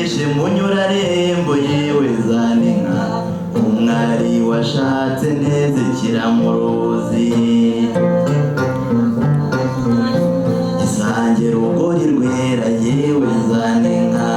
wishe munyurarembo yewe zaninka umwari washatse neza kiramuruzi isange rugori rwera yewe zaninka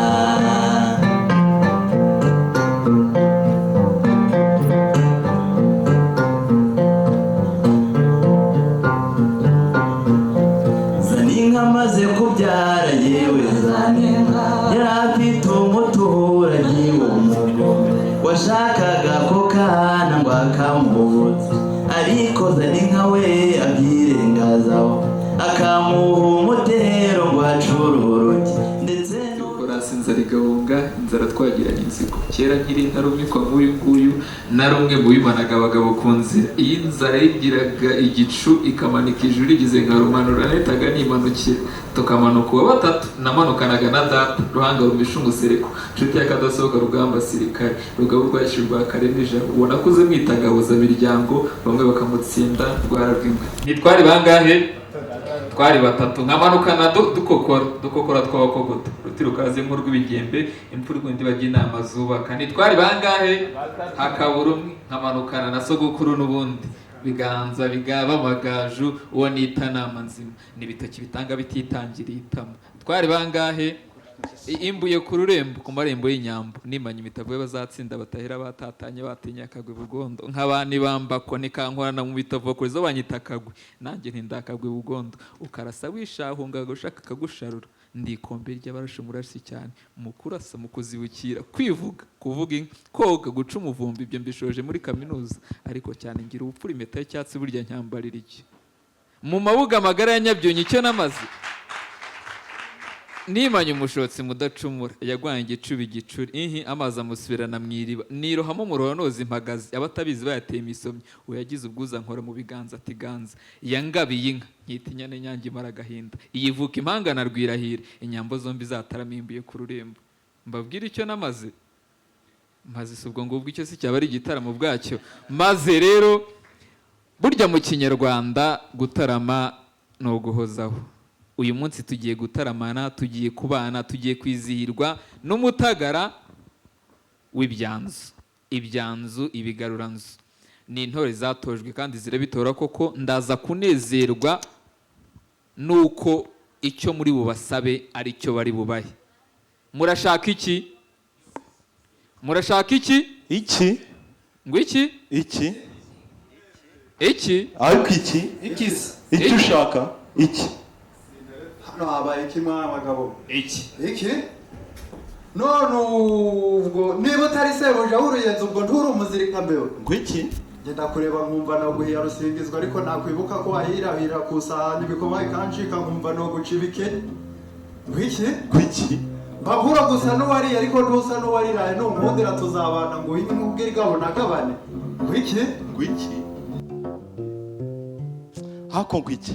zaninka maze kubyara yewe zaninka yarafite umuturage w'umugore washakaga ko kana ngo akamubutse ariko zaninka we abyirengazaho akamuha umutero ngo acururuke ndetse n'uburasi inzara igahunga inzara twagiranye inzigo kera nkiri ntarumikwa nk'uyu nguyu na rumwe mu bimanaga abagabo ku nzira iyi nzara yigiraga igicu ikamanika ijuru igize nka rumanura netaga nimanukira tukamanuka uwa batatu namanukanaga na data ruhanga rumisha umusereko nshuti y'akadasohoka rugamba sirikare rugabo rwashije rwa karenija ubona kuze mwitagabuza miryango bamwe bakamutsinda rwara rw'ingwe ntitwari bangahe twari batatu nkamanukana dukokora tw'abakogoto ruti rukaze nk'urw'ibigembe imfura igundi bajya inama zubaka ntitwari bangahe hakabura umwe nkamanukana na sogokuru n'ubundi biganza bigaba amagaju uwo nita nama nzima n'ibitoki bitanga bititangiriye itama twari bangahe imbuye ku rurembo ku marembo y'inyambo nimanye imitavuye bazatsinda batahera batatanye batinya akagwe bugondo nk'abani bambako nikankorana mu bitavuko zo banyita akagwe nanjye ntindakagwe bugondo ukarasa wishahunga gushaka kagusharura ndikombe ry'abarashe murasi cyane mukurasa mukuzibukira kwivuga kuvuga koga guca umuvumbi ibyo mbishoje muri kaminuza ariko cyane ngira ubupfura impeta y'icyatsi burya nyambarira iki mu mabuga magara ya Nyabyunyi icyo namaze nimanye umushotsi mudacumura yagwanye igicubi gicuri amazi amusubirana mwiriba nirohamo muroho noza impagazi abatabizi bayateye imisomyi uyagize ubwuza nkora mu biganza ati ganza yangabiye inka nkitinya n'inyange imara agahinda iyivuka impangana rwirahira inyambo zombi zataramimbuye ku rurembo mbabwira icyo namaze maze subwo ngubwo icyo si cyaba ari igitaramo bwacyo maze rero burya mu kinyarwanda gutarama no guhozaho uyu munsi tugiye gutaramana tugiye kubana tugiye kwizihirwa n'umutagara w'ibyanzu ibyanzu ibigaruranzu ni intore zatojwe kandi zirabitora koko ndaza kunezerwa nuko icyo muri bubasabe ari cyo bari bubahe murashaka iki murashaka iki iki ngo iki iki iki ariko iki iki ushaka iki hano habaye iki mwabagabo iki none ubwo niba utari sebuja w'uruyenzi ubwo nturi umuzirika mbeho ngo iki ngenda kureba nkumva no guhiya rusingizwa ariko nakwibuka ko wahirahira ku isahani bikoma ikanshika nkumva no guca ibike ngo iki mbabura gusa n'uwariye ariko ntusa n'uwariraye n'umwundira tuzabana ngo uhinge nkubwire igabo nagabane ngo iki hako ngo iki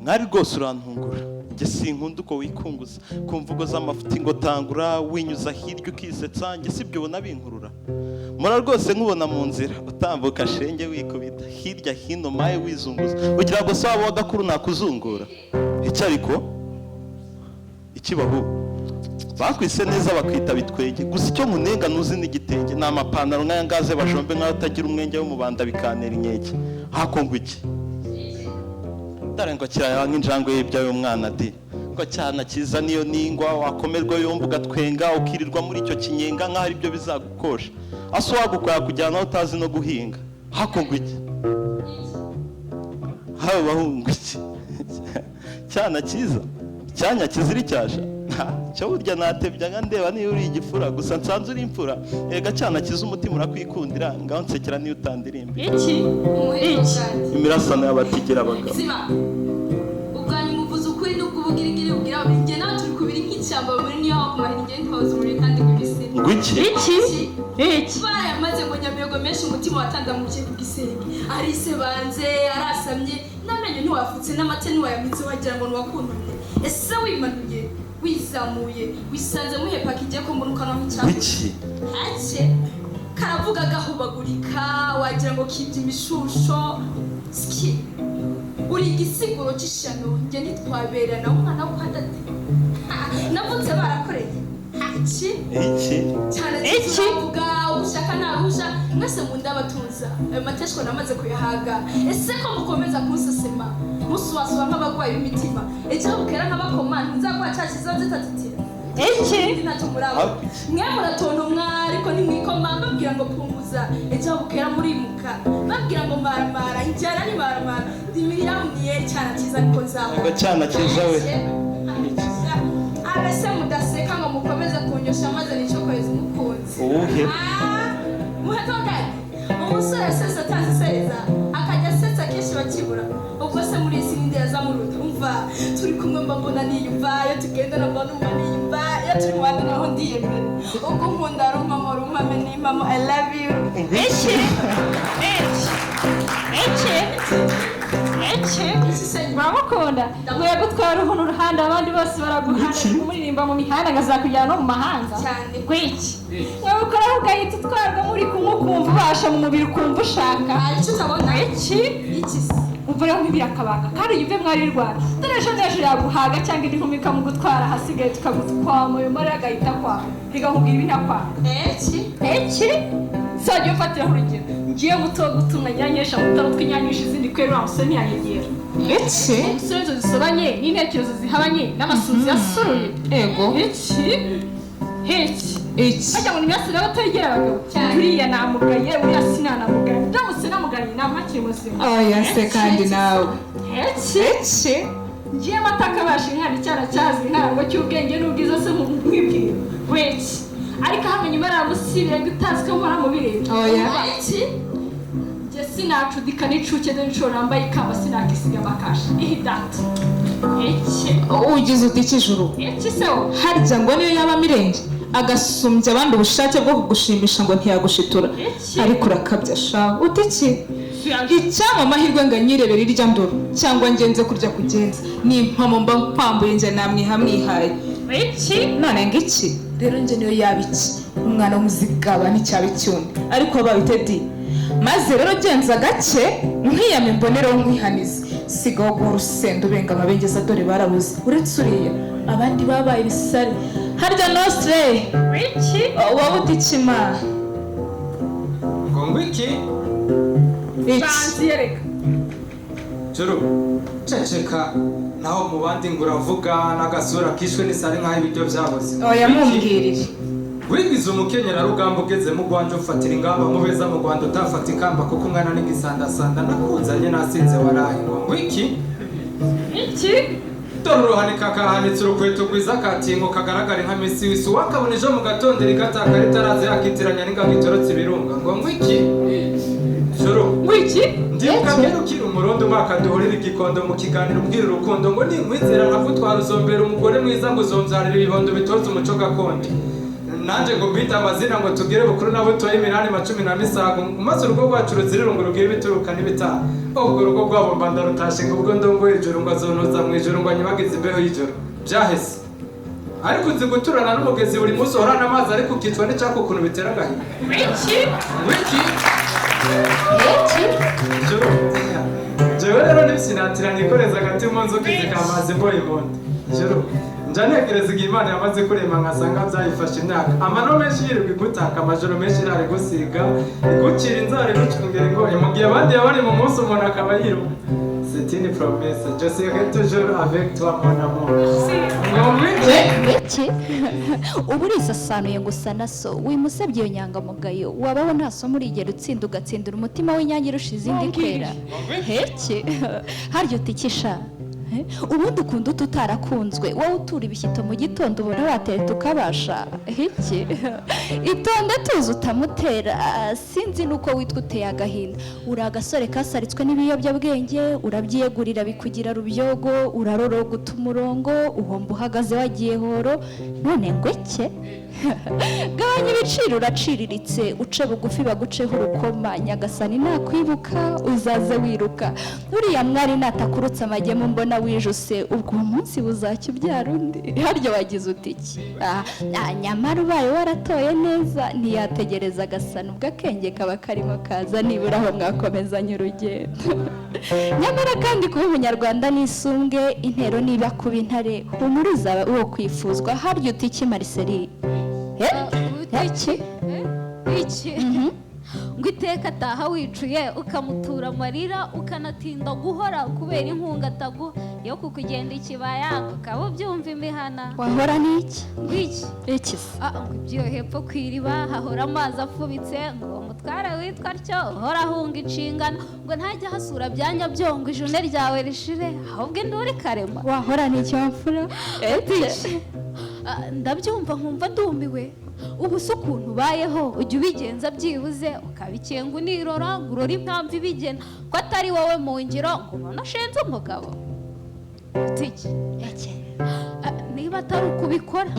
mwari rwose urantungura njye sinkunda uko wikunguza ku mvugo z'amafuti ngo tangura winyuza hirya ukisetsa njye sibyo ubona binkurura mura rwose nkubona mu nzira utambuka shenge wikubita hirya hino maye wizunguza ugira ngo se waba wagakuru nakuzungura icyo ariko ikibaho bakwise neza bakwita bitwege gusa icyo munenga nuzi n'igitenge ni amapantaro nk'aya ngaze bajombe nk'aho utagira umwenge w'umubanda bikanera inkeke hako ngo iki dare ngo kiraya nk'injangwe y'ibyawe umwana di ngo cyana kiza niyo ningwa wakomerwa yombi ugatwenga ukirirwa muri icyo kinyenga nk'aho ari byo bizagukosha aso wagukora kujyana aho utazi no guhinga hako ngo iki hawe bahungu iki cyana kiza cyanya kiziri cyasha cyo burya natebya nga ndeba niyo uri igifura gusa nsanze uri imfura ega cyana kiza umutima urakwikundira ngaho nsekera niyo utandirimba iki imirasano y'abatigera abagabo ziba ubwanyu muvuze ukuri n'ubwo ubugirigiri ubwira njye nawe turi kubiri nk'ishyamba muri niyo aho kumara ingendo ntabaza umuriro kandi kubisira ngo iki barayamaze ngo nyamiyogo menshi umutima watandamukiye ku gisenge arise banze arasamye n'amenyo ntiwafutse n'amate ntiwayamitse wagira ngo ntiwakundanye ese wimanuye wizamuye wisanze muhepaka igiye ko mbona ukanaho iki ake karavuga gahubagurika wagira ngo kibye imishusho ski uri igisiguro cy'ishano njye ntitwaberana umwana wo hadate navutse barakoreye cyane kivuga ushaka narusha mwese munda batuza ayo mateshwa namaze kuyahaga ese ko mukomeza kunsesema musuwasuwa nk'abagwayi b'imitima ejo bukera nk'abakomana nzagwa cyakizo zitatitira ntacyo murabo mwe muratonda umwari ko nimwikoma mbabwira ngo punguza ejo bukera murimuka babwira ngo maramara injyana ni maramara ndimiriramuniye cyane cyiza niko nzaba cyana cyiza we abese mudaseka ngo mukomeze kunyosha maze nicyo kwezi mukunzi muhatongane umusore asesa atazisereza akajya asetsa kenshi bakibura ubwo se muri isi n'indi yazamuruta umva turi kumwe mbona niyumva iyo tugendana mbona umva niyumva iyo turi muhanda naho ndiyemera ubwo nkunda rumamo rumame nimamo I love you uramukunda nkwiye gutwara umuntu uruhande abandi bose baraguhana kumuririmba mu mihanda nkazakujyana no mu mahanga gwiki wowe ukora ugahita utwarwa muri kumwe ukumva ubasha mu mubiri ukumva ushaka icyo utabona iki umva rero nk'ibiri akabanga kandi uyumve mwari rwanda dore ejo n'ejo yaguhaga cyangwa indi nkumi ikamugutwara ahasigaye tukagutwama uyu mara agahita kwanga bigakubwira ibi ntakwanga uzajya ufatiraho urugero ngiye muto gutuma nyanyesha mutaro twinyanyisha izindi kwera umusore ntiyanyegera umusore inzozi zisobanye n'intekerezo zihabanye n'amasuzi yasuruye bajya ngo nimwese rero utegera abagabo uriya namugaye uriya sinanamugaye ndamutse namugaye ntabwo akiri muzima se kandi nawe ngiye amataka abasha inkana icyana cyazi inkango cy'ubwenge n'ubwiza se mu mwibwira ariko hamenye imara yamusibira ngo utazi ko mpora mu bireba njye sinacudika n'icuke n'inshuro nambaye ikamba sinakisiga amakasha ihidata ugize uti ikijuru se wo harya ngo niyo yaba mirenge agasumbya abandi ubushake bwo kugushimisha ngo ntiyagushitura ariko urakabya shaho utiki icyama amahirwe ngo anyirebere irya ndoro cyangwa ngenze kurya kugenza ni impamo mba mpambuye njye namwiha mwihaye none ngo iki rero njye niyo yaba iki umwana w'umuzigaba n'icyaba icyundi ariko wabaye utedi maze rero genza gake nkiyame mboneraho nkwihanize sigaho guha urusenda ubenga amabengeza dore barabuze uretse uriya abandi babaye ibisare harya nostre wowe utikima ngo iki banziyereka juru ceceka naho mu bandi ngo uravuga n'agasura kishwe n'isari nk'aho ibiryo byaboze oya mumbwirire wigize umukenyera rugamba ugeze mu Rwanda ufatira ingamba mubeza mu Rwanda utafata ikamba kuko umwana n'igisandasanda nakuzanye nasinze waraye ngo iki dore uruhanika kahanitse urukweto rwiza katingo kagaragara nka Messi wisi wakabona ejo mu gatondo rigataka ritaraze yakitiranya n'ingabo itorotse ibirunga ngo iki joro ndibuka mbere ukiri umurondo umwaka duhorera igikondo mu kiganiro ubwira urukundo ngo ninkwizera nkavutwara uzombera umugore mwiza ngo uzombyarira ibibondo bitoza umuco gakondo nanje ngo mbita amazina ngo tugire bukuru na butoye imirani 10 maze urugo rwacu ruzirira ngo rugire bituruka n'ibitaha ubwo urugo rwabo mbanda rutashe ngo ubwo ndongo hejuru ngo azonoza mu ijuru ngo anyibagize imbeho y'ijoro byahese ariko uzi guturana n'umugezi buri munsi uhorana amazi ariko ukicwa n'icyaka ukuntu bitera agahinda jewe rero nibsinatira nikoreza agati mu nzu kizikamazi mboye impundu jero njanegereza igihe Imana yamaze kurema nkasanga byayifashe imyaka amano menshi yirirwa igutaka amajoro menshi irare gusiga igukira inzara igucungera ingoyi mu gihe abandi bari mu munsi umuntu akaba yiruka c'est une promesse je serai toujours avec toi mon amour ubu urisasanuye ngo usa na so wimusabye iyo nyangamugayo wabaho nta somo urigera utsinda ugatsindira umutima w'inyange irusha izindi kwera harya utikisha ubundi ukunda utarakunzwe wowe utura ibishyito mu gitondo ubona watereta ukabasha itonde tuzi utamutera sinzi nuko witwa uteye agahinda uri agasore kasaritswe n'ibiyobyabwenge urabyiyegurira bikugira rubyogo uraroroguta umurongo uhomba uhagaze wagiye horo none ngo eke gabanya ibiciro uraciriritse uce bugufi baguceho urukoma nyagasani nakwibuka uzaze wiruka uriya mwari natakurutse amagemu mbona wijuse ubwo umunsi buzacya ubyara undi harya wagize utiki nyamara ubaye waratoye neza ntiyategereza agasana ubwo akenge kaba karimo kaza nibura aho mwakomezanya urugendo nyamara kandi kuba umunyarwanda n'isumbwe intero niba kuba intare humura uzaba uwo kwifuzwa harya utiki Marceli iki ngo iteka ataha wicuye ukamutura amarira ukanatinda guhora kubera inkunga ataguha yo kukugenda ikibaya ukaba ubyumva imihana wahora n'iki iki ngo ibyo hepfo ku iriba hahora amazi afubitse ngo uwo mutware witwa atyo uhora ahunga inshingano ngo ntajya hasura byanya byongo ijune ryawe rishire ahubwo induru ikarema wahora n'iki wapfura ndabyumva nkumva ndumiwe ubu se ukuntu ubayeho ujya ubigenza byibuze ukabikenga unirora ngo urore impamvu ibigena ko atari wowe mu ngiro ngo ubone ashinze umugabo niba atari uko ubikora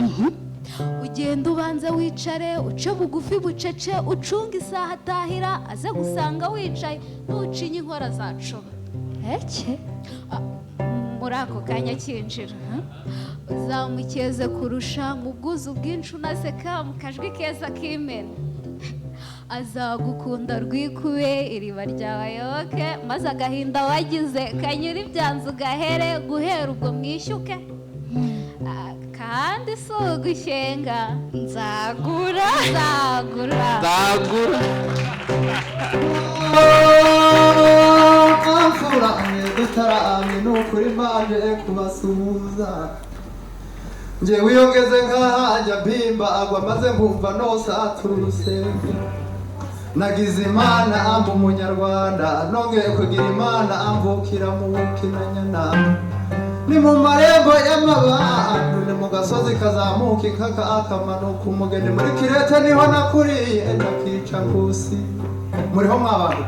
ugenda ubanza wicare uce bugufi bucece ucunga isaha atahira aze gusanga wicaye ntucinye inkora zacuba muri ako kanya kinjira uzamukeze kurusha mu bwuzu bwinshi unaseka mu kajwi keza k'imena azagukunda rwikube iriba ryawe yoke maze agahinda wagize kanyura ibyanzu gahere guhera ubwo mwishyuke kandi si ugushyenga nzagura amfura dutaramye nukuri maje kubasuhuza nje wiyongeze nkahajya bimba agwa maze nkumva nosatura urusembe nagize imana amba umunyarwanda nongeye kugira imana ambukira mu bukinanyana ni mu marembo y'amabantu ni mu gasozi kazamuka ikaka akamanuka umugeni muri kirete niho nakuriye ndakica kusi muriho mw'abantu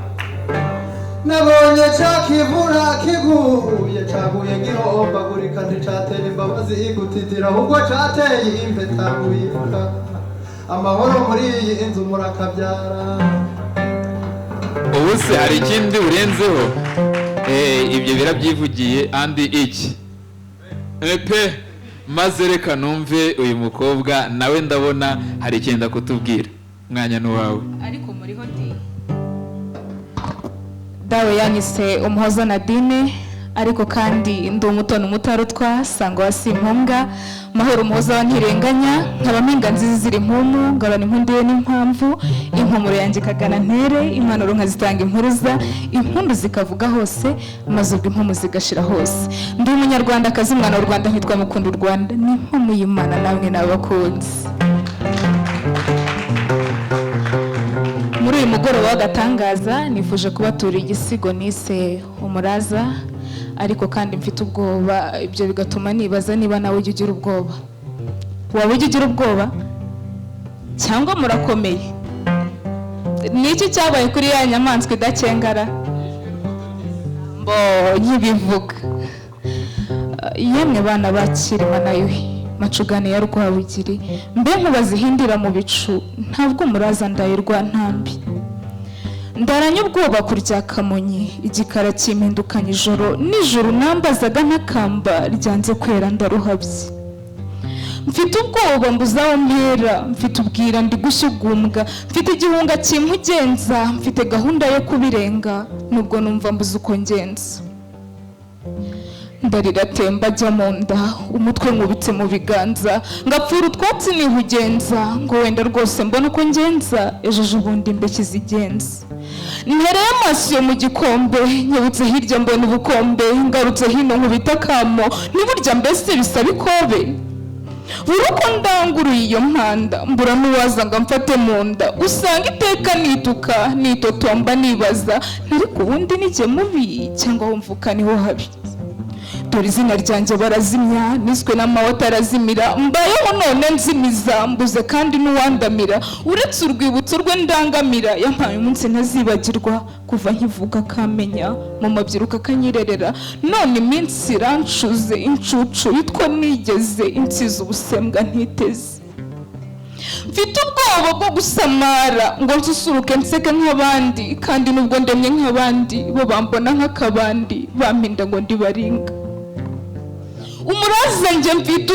nabonye cakivura kiguye caguye gihombagurika nticatera imbabazi igutitira ahubwo cateye impeta wibuka amahoro muri iyi inzu murakabyara. ubu se hari ikindi urenzeho? Ibyo birabyivugiye andi iki pe maze reka numve uyu mukobwa nawe ndabona hari icyenda kutubwira. Mwanya n'uwawe. Ariko muriho ndi dawe yanyise Umuhoza Nadine, ariko kandi ndi umutoni umutarutwa sangwa wasimpunga mahoro Umuhoza wa ntirenganya nkaba mpinga nziza ziri impumu ngabana impundiye n'impamvu impumuro yanjye ikagana ntere impanuro nkazitanga impuruza impundu zikavuga hose maze ubwo impumu zigashira hose. Ndi umunyarwandakazi umwana w'u Rwanda nkitwa mukunda u Rwanda n'impumu y'Imana namwe n'abakunzi. Muri uyu mugoroba w'agatangaza nifuje kubatura igisigo nise Umuraza, ariko kandi mfite ubwoba, ibyo bigatuma nibaza niba nawe ujya ugira ubwoba. Waba ujya ugira ubwoba cyangwa murakomeye? Niki cyabaye kuri ya nyamaswa idakengara mbo nyibivuga? Yemwe bana bakirima nayo macugane ya Rwabugiri mbe nkubazihindira mu bicu ntabwo muraza ndayirwa ntambi ndaranye ubwoba kurya Kamonyi igikara kimpindukanye ijoro nijoro nambazaga ntakamba ryanze kwera ndaruhabye. Mfite ubwoba mbuzaho mpera, mfite ubwira ndi gushyugumbwa, mfite igihunga kimpugenza, mfite gahunda yo kubirenga nubwo numva mbuze uko ngenza. Ndarira temba ajya mu nda umutwe nkubitse mu biganza ngapfura utwatsi nihugenza ngo wenda rwose mbona uko ngenza ejeje ubundi mbeki zigenza. Ntereye amaso yo mu gikombe nyibutse hirya mbona ubukombe ngarutse hino nkubita kamo niburya mbese bisaba ikobe. Uruko ndanguruye iyo mpanda mbura n'uwaza ngo mfate mu nda usanga iteka nituka nitotomba nibaza ariko ubundi nijye mubi cyangwa wumvuka niho habi. Dore izina ryanjye barazimya niswe n'amawota arazimira mbayeho none nzimiza mbuze kandi n'uwandamira uretse urwibutso rwe ndangamira yampaye umunsi ntazibagirwa kuva nkivuga kamenya mu mabyiruka kanyirerera none iminsi irancuze incucu yitwa nigeze insize ubusembwa ntiteze. Mfite ubwoba bwo gusamara ngo nsusuruke nseke nk'abandi kandi nubwo ndemye nk'abandi bo bambona nk'akabandi bampinda ngo ndibaringa. Umuraza njye mfite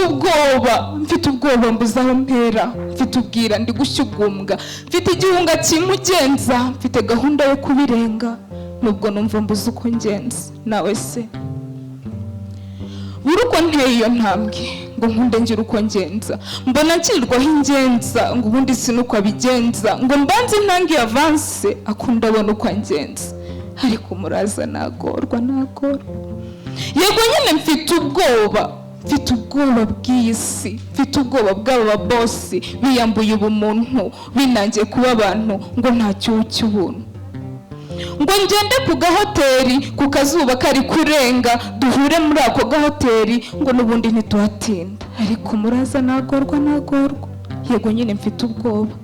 ubwoba mbuzaho mpera, mfite ubwira ndi gushyugumbwa, mfite igihunga kimugenza, mfite gahunda yo kubirenga nubwo numva mbuze uko ngenza. Nawe se buri uko nteye iyo ntambwe ngo nkunde ngira uko ngenza, mbona nkirirwaho ingenza ngo ubundi sinuko abigenza, ngo mbanze ntange avanse akunda abona uko angenza, ariko muraza nagorwa. Yego nyine mfite ubwoba bw'iyi si, mfite ubwoba bw'aba babosi biyambuye ubumuntu, binangiye kuba abantu ngo nta cyuho cy'ubuntu, ngo ngende ku gahoteli ku kazuba kari kurenga, duhure muri ako gahoteli ngo n'ubundi ntituhatinda, ariko muraza nagorwa. Yego nyine mfite ubwoba,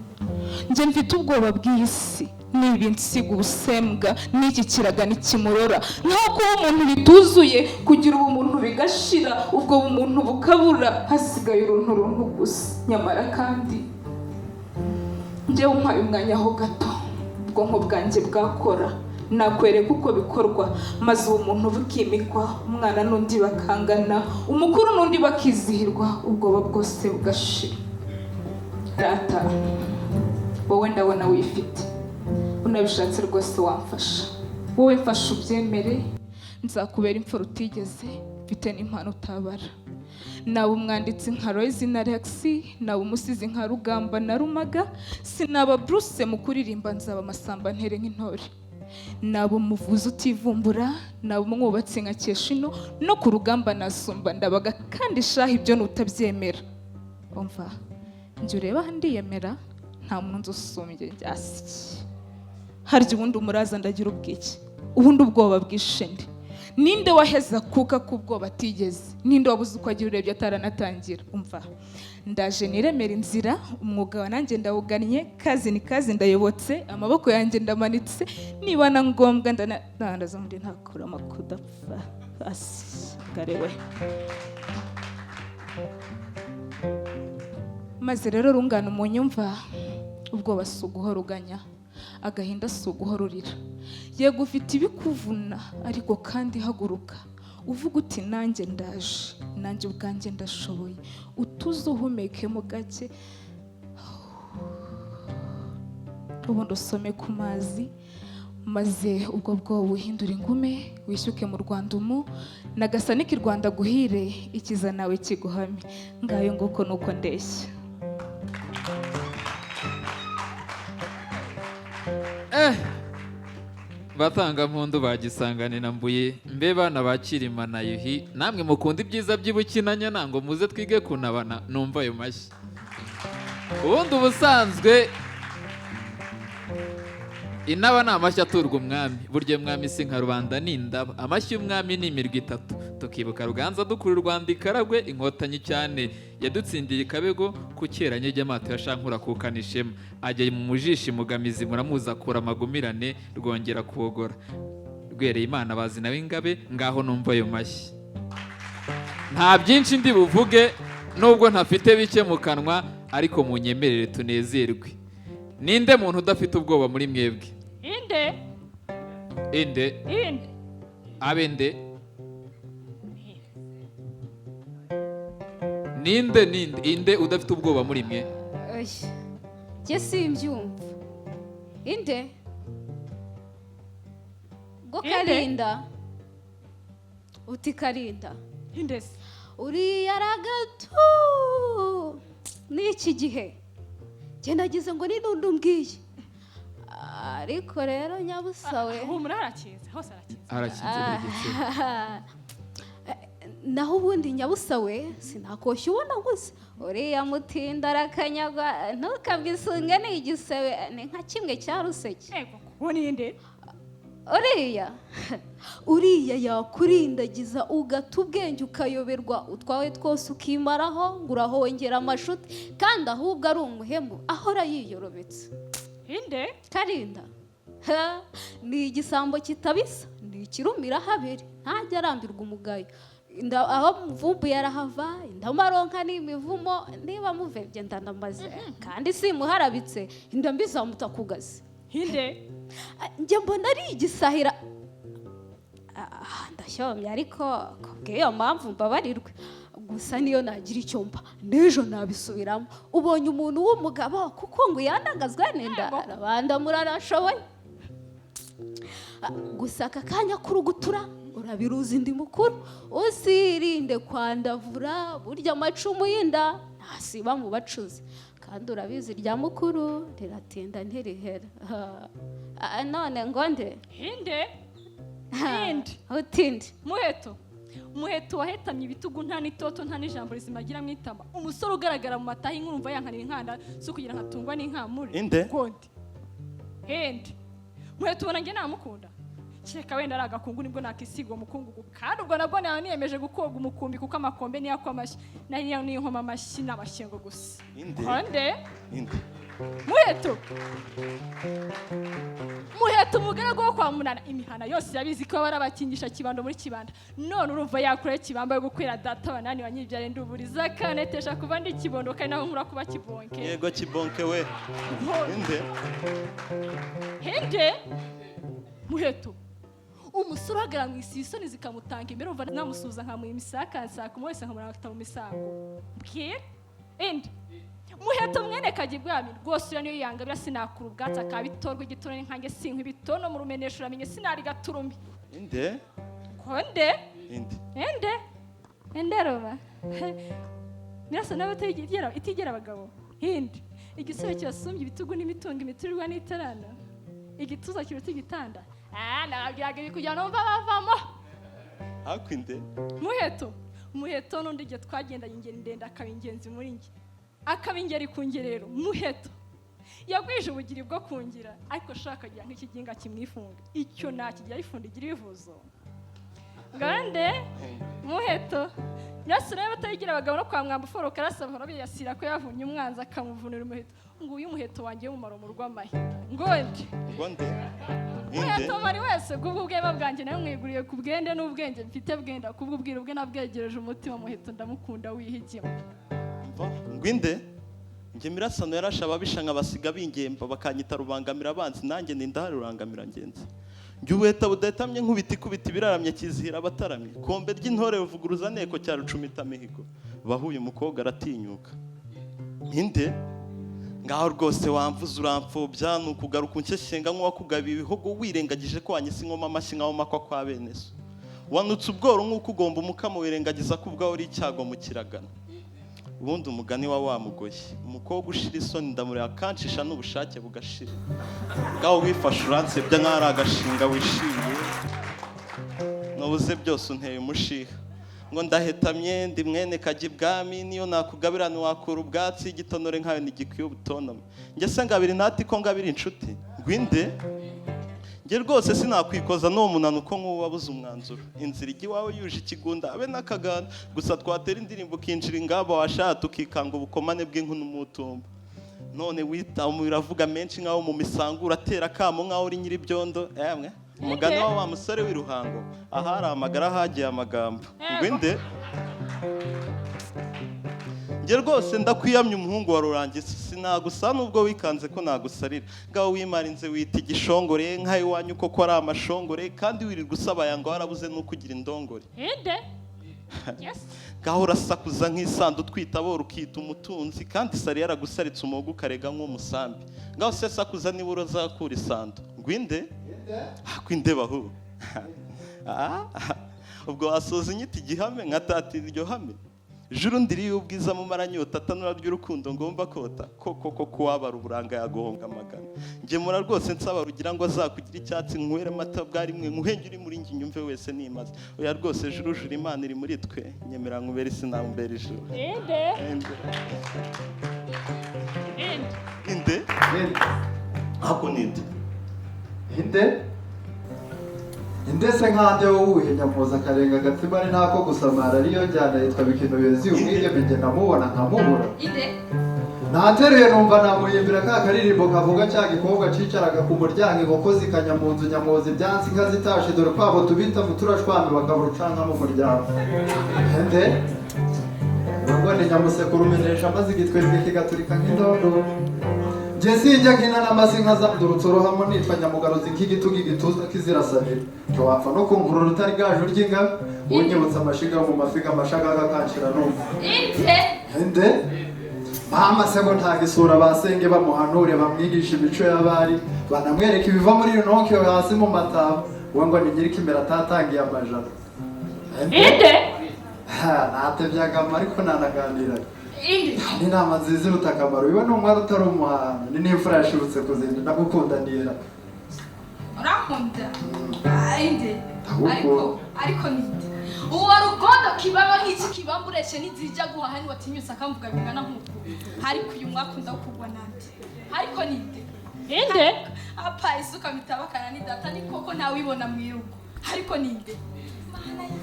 njye mfite ubwoba bw'iyi si, niba nsiga ubusembwa n'iki kiraga n'ikimurora, nta kuba umuntu bituzuye kugira ubumuntu bigashira, ubwo bumuntu bukabura, hasigaye uruntu gusa. Nyamara kandi njyewe umpaye umwanya ho gato, ubwonko bwanjye bwakora, nakwereka uko bikorwa, maze uwo muntu bukimikwa, umwana n'undi bakangana, umukuru n'undi bakizihirwa, ubwoba bwose bugashira. Rata, wowe ndabona wifite, unabishatse rwose wamfasha, wowe mfasha ubyemere, nzakubera imfura utigeze, mfite n'impano utabara. Naba umwanditsi nka Royce na Alexi, naba umusizi nka Rugamba na Rumaga, sinaba Bruce mu kuririmba, nzaba Masamba ntere nk'intore. Naba umuvuzi utivumbura, naba umwubatsi nka Keshino, no ku rugamba nasumba ndabaga, kandi shaha ibyo nutabyemera. Umva, njye ureba ndiyemera, nta muntu usumbye njyasi. Harya ubundi umuraza ndagira ubwiki, ubundi ubwoba bwishende. Ninde waheza kuka kubwoba atigeze, ninde wabuze uko agira urebye ataranatangira. Umva, ndaje niremera inzira, umwuga wa nanjye ndawugannye, kazi ni kazi ndayobotse, amaboko yanjye ndamanitse, niba na ngombwa ndandaza muri ntakura amakudapfa hasi garewe. Maze rero rungana mu nyumva, ubwoba si uguhora uganya, agahinda si uguhora urira. Yego ufite ibikuvuna, ariko kandi haguruka uvuga uti nanjye ndaje, nanjye ubwanjye ndashoboye, utuze uhumekemo gake, ubundi usome ku mazi, maze ubwo bwoba uhindura ingume, wishyuke mu Rwanda nagasani k'i Rwanda guhire, ikiza nawe kiguhame. Ngayo nguko nuko ndeshya. batanga mpundu bagisangane na Mbuye, mbe bana bakirima na Yuhi, namwe mukunda ibyiza by'ubukinanya, nango muze twige kunabana, numva ayo mashyi. Ubundi ubusanzwe inaba ni amashyi aturwa umwami, burya umwami si nka rubanda ni indaba, amashyi y'umwami ni imirwi itatu. Tukibuka Ruganza dukura u Rwanda ikaragwe, inkotanyi cyane yadutsindiye Kabego, ku keranye ry'amato ya Shankura kukana ishema, ajya mu mujishi Mugamizi muramuza akura amagumirane, rwongera kuwogora, rwereye Imana bazi nawe ingabe, ngaho numva ayo mashyi. Nta byinshi ndi buvuge nubwo ntafite bike mu kanwa, ariko munyemerere tunezerwe. Ninde muntu udafite ubwoba muri mwebwe? Inde abende Ninde udafite ubwoba muri mwe? Jye simbyumva. Inde go Karinda, uti Karinda inde uriya ragatu n'iki gihe jye nagize ngo ni nundu mbwiye, ariko rero nyabusawe humura arakize, hose arakize. Naho ubundi nyabusawe sinakoshya ubona gusa uriya mutinda arakanyagwa, ntukabwisunge ni igisebe, ni nka kimwe cya ruseke. Uwo ni inde? Uriya yakurindagiza ugata ubwenge ukayoberwa, utwawe twose ukimaraho ngo urahongera amashuti, kandi ahubwo ari umuhemu ahora yiyorobetse. Inde? Karinda ni igisambo kitabisa, ni ikirumira habiri, ntajya arambirwa umugayo. Aho mvumbu yarahava, indamaronka n'imivumo, niba muvebye ndandamaze, kandi simuharabitse, inda mbizamuta kugazi. Inde? Njye mbona ari igisahira. Ndashyomye ariko kubw'iyo mpamvu mbabarirwe, gusa niyo nagira icyo mba n'ejo nabisubiramo. Ubonye umuntu w'umugabo kuko ngo yanagazwe n'inda, arabanda murarashoboye. Gusa aka kanya kurugutura urabiruzi ndi mukuru uzirinde kwandavura burya amacumu y'inda ntasiba mu bacuzi kandi urabizi rya mukuru riratinda ntirihera none ngo nde hinde utinde muheto wahetamye ibitugu nta n'itoto nta n'ijambo rizima agira mu itama umusore ugaragara mu matahi nk'urumva yankanira inkanda si ukugira nkatungwa n'inkamure inde hende muheto ubona njye namukunda kereka wenda ari agakungu nibwo nakisiga uwo mukungugu kandi ubwo nabwo niyemeje gukoga umukumbi kuko amakombe niyo akwa amashyi nayo niyo nkoma amashyi n'abashyengo gusa inde muheto umugaragu wo kwa Munana imihana yose yabizi ko barabakingisha kibando muri kibanda none urumva yakura kibamba yo gukwira data banani wanyibyare nduburiza kanetesha kuba ndi kibondo kandi naho nkura kuba kibonke yego kibonke we hinde muheto umusore uhagarara mu isi isoni zikamutanga imbere umva namusuza nkamuha imisakansaka umuntu wese nkamuranga afite mu misango mbwira indi muheto mwene kagibwami rwose uriya niyo yangabira sinakura ubwatsi akabitorwa igitono n'inkange sinkwa ibitono mu rumenesho uramenye sinari gaturumbi inde konde inde roba mirasa nawe itigera abagabo hindi igisore kirasumbye ibitugu n'imitungo imiturirwa n'itarana igituza kiruta igitanda nababwiraga ibi kugira ngo numva bavamo hakwinde muheto n'undi igihe twagendanye ingeri ndende akaba ingenzi muri njye akaba ingeri ku ngerero muheto yagwije ubugiri bwo kungira ariko shaka agira nk'ikiginga kimwifunga icyo nakigira ifundigira ibivuzo ngande muheto nyasura y'abatayigira abagabo no kwa mwamba foro karasaba barabiyasira ko yavunye umwanzi akamuvunira umuheto ngo uyu muheto wanjye w'umumaro mu rw'amahi ngonde muheto bari wese kubwo ubweba bwanjye nayo mwiguriye ku bwende n'ubwenge mfite bwenda kubwo ubwira ubwe nabwegereje umutima muheto ndamukunda wihigima ngwinde njye mirasano yarasha ababisha nkabasiga bingemba bakanyita rubangamira abanzi nanjye ndahari rurangamira ngenzi njye ubuheta budatamye nkubita ikubita ibiraramye kizihira abataramye kombe ry'intore ruvuguruza nteko cya rucumita mihigo bahuye umukobwa aratinyuka inde ngaho rwose wamvuze urampfobya ni ukugaruka unshyeshyenga nk'uwakugabiye ibihogo wirengagije ko wanyise inkoma amashyi nk'aho makwa kwa bene so wanutse ubworo nk'uko ugomba umukamo wirengagiza ko ubwawe uri icyago mu kiragano ubundi umugani wa wamugoye umukobwa ushira isoni ndamureba akancisha n'ubushake bugashira ngaho wifashe uransebya nk'aho ari agashinga wishimiye nubuze byose unteye umushiha ngo ndahetamye ndi mwene kagibwami niyo nakugabirana wakura ubwatsi igitonore nkayo ntigikwiye ubutonome njye se ngabiri ntati ko ngabiri inshuti ngwinde njye rwose sinakwikoza n'uwo munanuko nk'uwo wabuze umwanzuro inzira ijya iwawe yuje ikigunda abe n'akaganda gusa twatera indirimbo ukinjira ingamba washaka tukikanga ubukomane bw'inkono umutumba none witaho biravuga menshi nk'aho mu misango uratera akamo nk'aho uri nyir'ibyondo emwe umugani wa musore w'iruhango ahari amagara hagiye amagambo ngwinde njye rwose ndakwiyamye umuhungu wa rurangiza sinagusa nubwo wikanze ko nagusarira ngaho wimarinze wita igishongore nk'aho iwanyu koko ari amashongore kandi wirirwa usaba yanga warabuze n'uko ugira indongore ngaho urasakuza nk'isandu twita bo rukita umutunzi kandi sari yaragusaritse umuhogo ukarega nk'umusambi ngaho se sakuza niba urazakura isandu ngwinde hakwinde bahu ubwo wasoza inyita igihame nkatatira iryo hame juru ndiriye ubwiza mu maranyota atanura ry'urukundo ngomba kota koko kuwabara uburanga yagohonga amagana ngemura rwose nsaba rugira ngo azakugira icyatsi nkwere amata bwari mwe nkuhenge uri muri njye nyumve wese nimaze oya rwose juru imana iri muri twe nyemera nkubera isinamumbera ijuru inde ako ninde inde se nkande wowe nyamuza akarenga agatima ari ntako gusamara ariyo njyana yitwa bikino bezi umwigeme njye namubona nkamubura nateruye numva namuhimbira ka karirimbo kavuga cya gikobwa cicaraga ku muryango inkoko zikanya mu nzu nyamuza ibyansi inka zitashe dore kwabo tubita mu turashwami bakabura ucanka mu muryango inde urabwo ni nyamusekuru umenesha maze igitwebwe kigaturika nk'indondo Jesi nkina n'amazinka zamdurutse uruhamo nitwa nyamugaruzi nk'igitugu igituza kizirasanira ntiwapfa no kumvura urutari gaju ry'inga unyibutsa amashiga mu mafiga amashaga akakanshira numva inde mama se ngo ntagisura basenge bamuhanure bamwigisha imico y'abari banamwereka ibiva muri iyo nonke hasi mu mataba uwo ngo ni nyirikimera atatangiye amajana inde ntatebyagamo ariko nanaganiraga n'inama nziza iruta akamaro wiwe ni umwari utari umuhanga ni n'imfura yashibutse kuzinda ndagukunda nira urankunda inde ariko ninde uwo rugondo kibaba nk'iki kibambureshe n'izijya guhaha niwatinyutse akamvuga bingana nk'uko ariko uyu mwaka ndakugwa nande ariko ninde inde apa isuka mitabakana ni data ni koko ntawibona mu irugo ariko ninde mana ya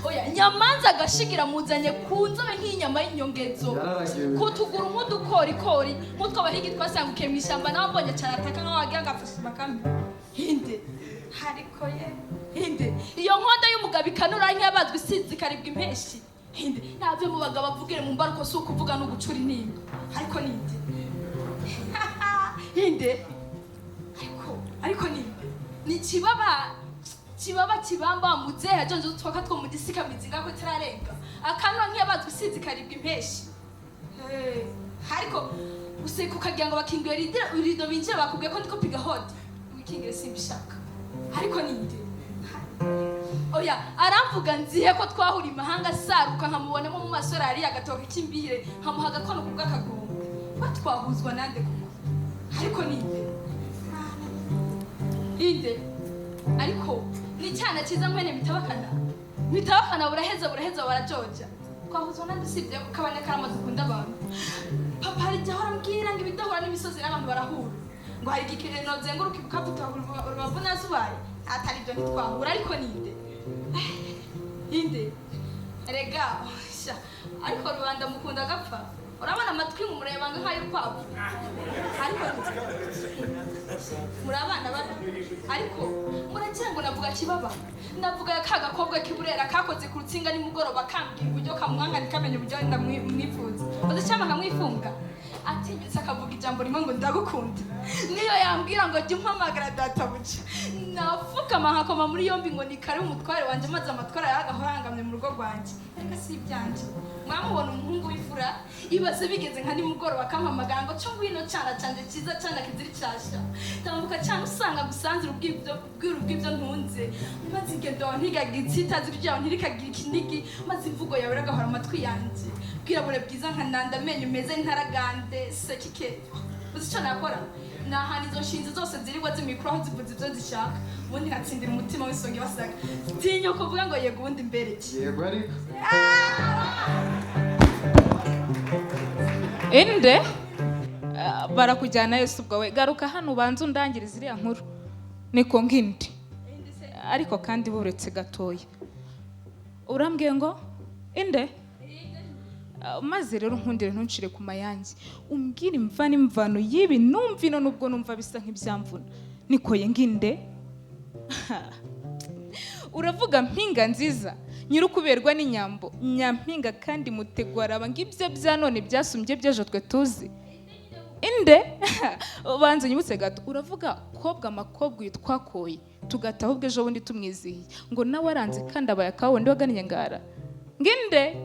oya nyamanza agashigira muzanye ku nzobe nk'inyama y'inyongezo kutugura nk'udukorikori nk'utwo bahigi twasangukiye mu ishyamba nawe mbonye cyane ataka nk'aho wagira ngo afashe bakame hinde ariko ye hinde iyo nkonda y'umugabo ikanura nk'iyabazwe isizi ikaribwa impeshi hinde ntabyo mu bagabo bavugire mu mbaruko si ukuvuga no gucura intimba ariko ninde hinde ariko ninde ni kibamba muzehe ajonje utwaka two mu gisikamizi ngako tirarenga akanwa nk'iyabazwe isizi karibwa impeshi ariko useka ukagira ngo bakingiwe irido binjire bakubwiye ko ndiko piga hodi wikingiye simbishaka ariko ninde oya aramvuga nzihe ko twahura imahanga saruka nkamubonamo mu maso yari agatoka ikimbire nkamuha agakono ku bw'akagombe batwahuzwa nande kuko ariko ninde ariko ni cyane cyiza mwene bitabakana buraheza barajoja twahuzwa nande usibye kaboneka amaze ukunda abantu papa hari igihe ahora ambwira ngo ibidahura n'imisozi n'abantu barahura ngo hari igikere nozenguruka ukavuta urubavu nazubaye atari ibyo ntitwahura ariko ninde rega ariko rubanda mukunda agapfa urabona amatwi mumureba nk'ay'urukwavu ariko muri abana bato ariko muragira ngo navuga kibaba navuga ka gakobwa k'iburera kakoze ku rutsinga nimugoroba kambwira uburyo kamwanga ntikamenya uburyo ndamwifuza uzi cyangwa nkamwifunga atinyutse akavuga ijambo rimwe ngo ndagukunda niyo yambwira ngo jya umpamagara databuja nafukama nkakoma muri yombi ngo ni kare umutware wanjye maze amatwara yaragahorangamye mu rugo rwanjye ariko si ibyanje mwamubona umuhungu w'ifura ibaze bigeze nka nimugoroba akampamagara ngo cyo ngwino cyana cyane cyiza cyane kiziri cyashya tambuka cyane usanga gusanzira ubwibyo ntunze maze ingendo ntigagira itsitazi ryawe ntirikagira ikinigi maze imvugo yawe iragahora amatwi yanjye bwirabure bwiza nka nanda amenyo meze ntaragande sekike uzi icyo nakora nahana izo nshinzi zose zirirwa zimikuru aho zivuze ibyo zishaka ubundi nkatsindira umutima w'isonga basaga tinya kuvuga ngo yego ubundi mbereke yego ariko inde barakujyana Yesu ubwo we garuka hano ubanza undangiriza iriya nkuru niko ngindi ariko kandi buretse gatoya urambwiye ngo inde maze rero nkundire ntuncire ku mayange umbwire imva n'imvano y'ibi numvino nubwo numva bisa nk'ibyamvuna nikoye nginde uravuga mpinga nziza nyirukuberwa n'inyambo nyampinga kandi mutegwara aba ngibyo bya none byasumbye byejo twe tuzi inde banze nyibutse gato uravuga kobwa amakobwa yitwakoye tugataho ubwo ejo bundi tumwizihiye ngo nawe aranze kandi abaye akawundi waganiye ngara nginde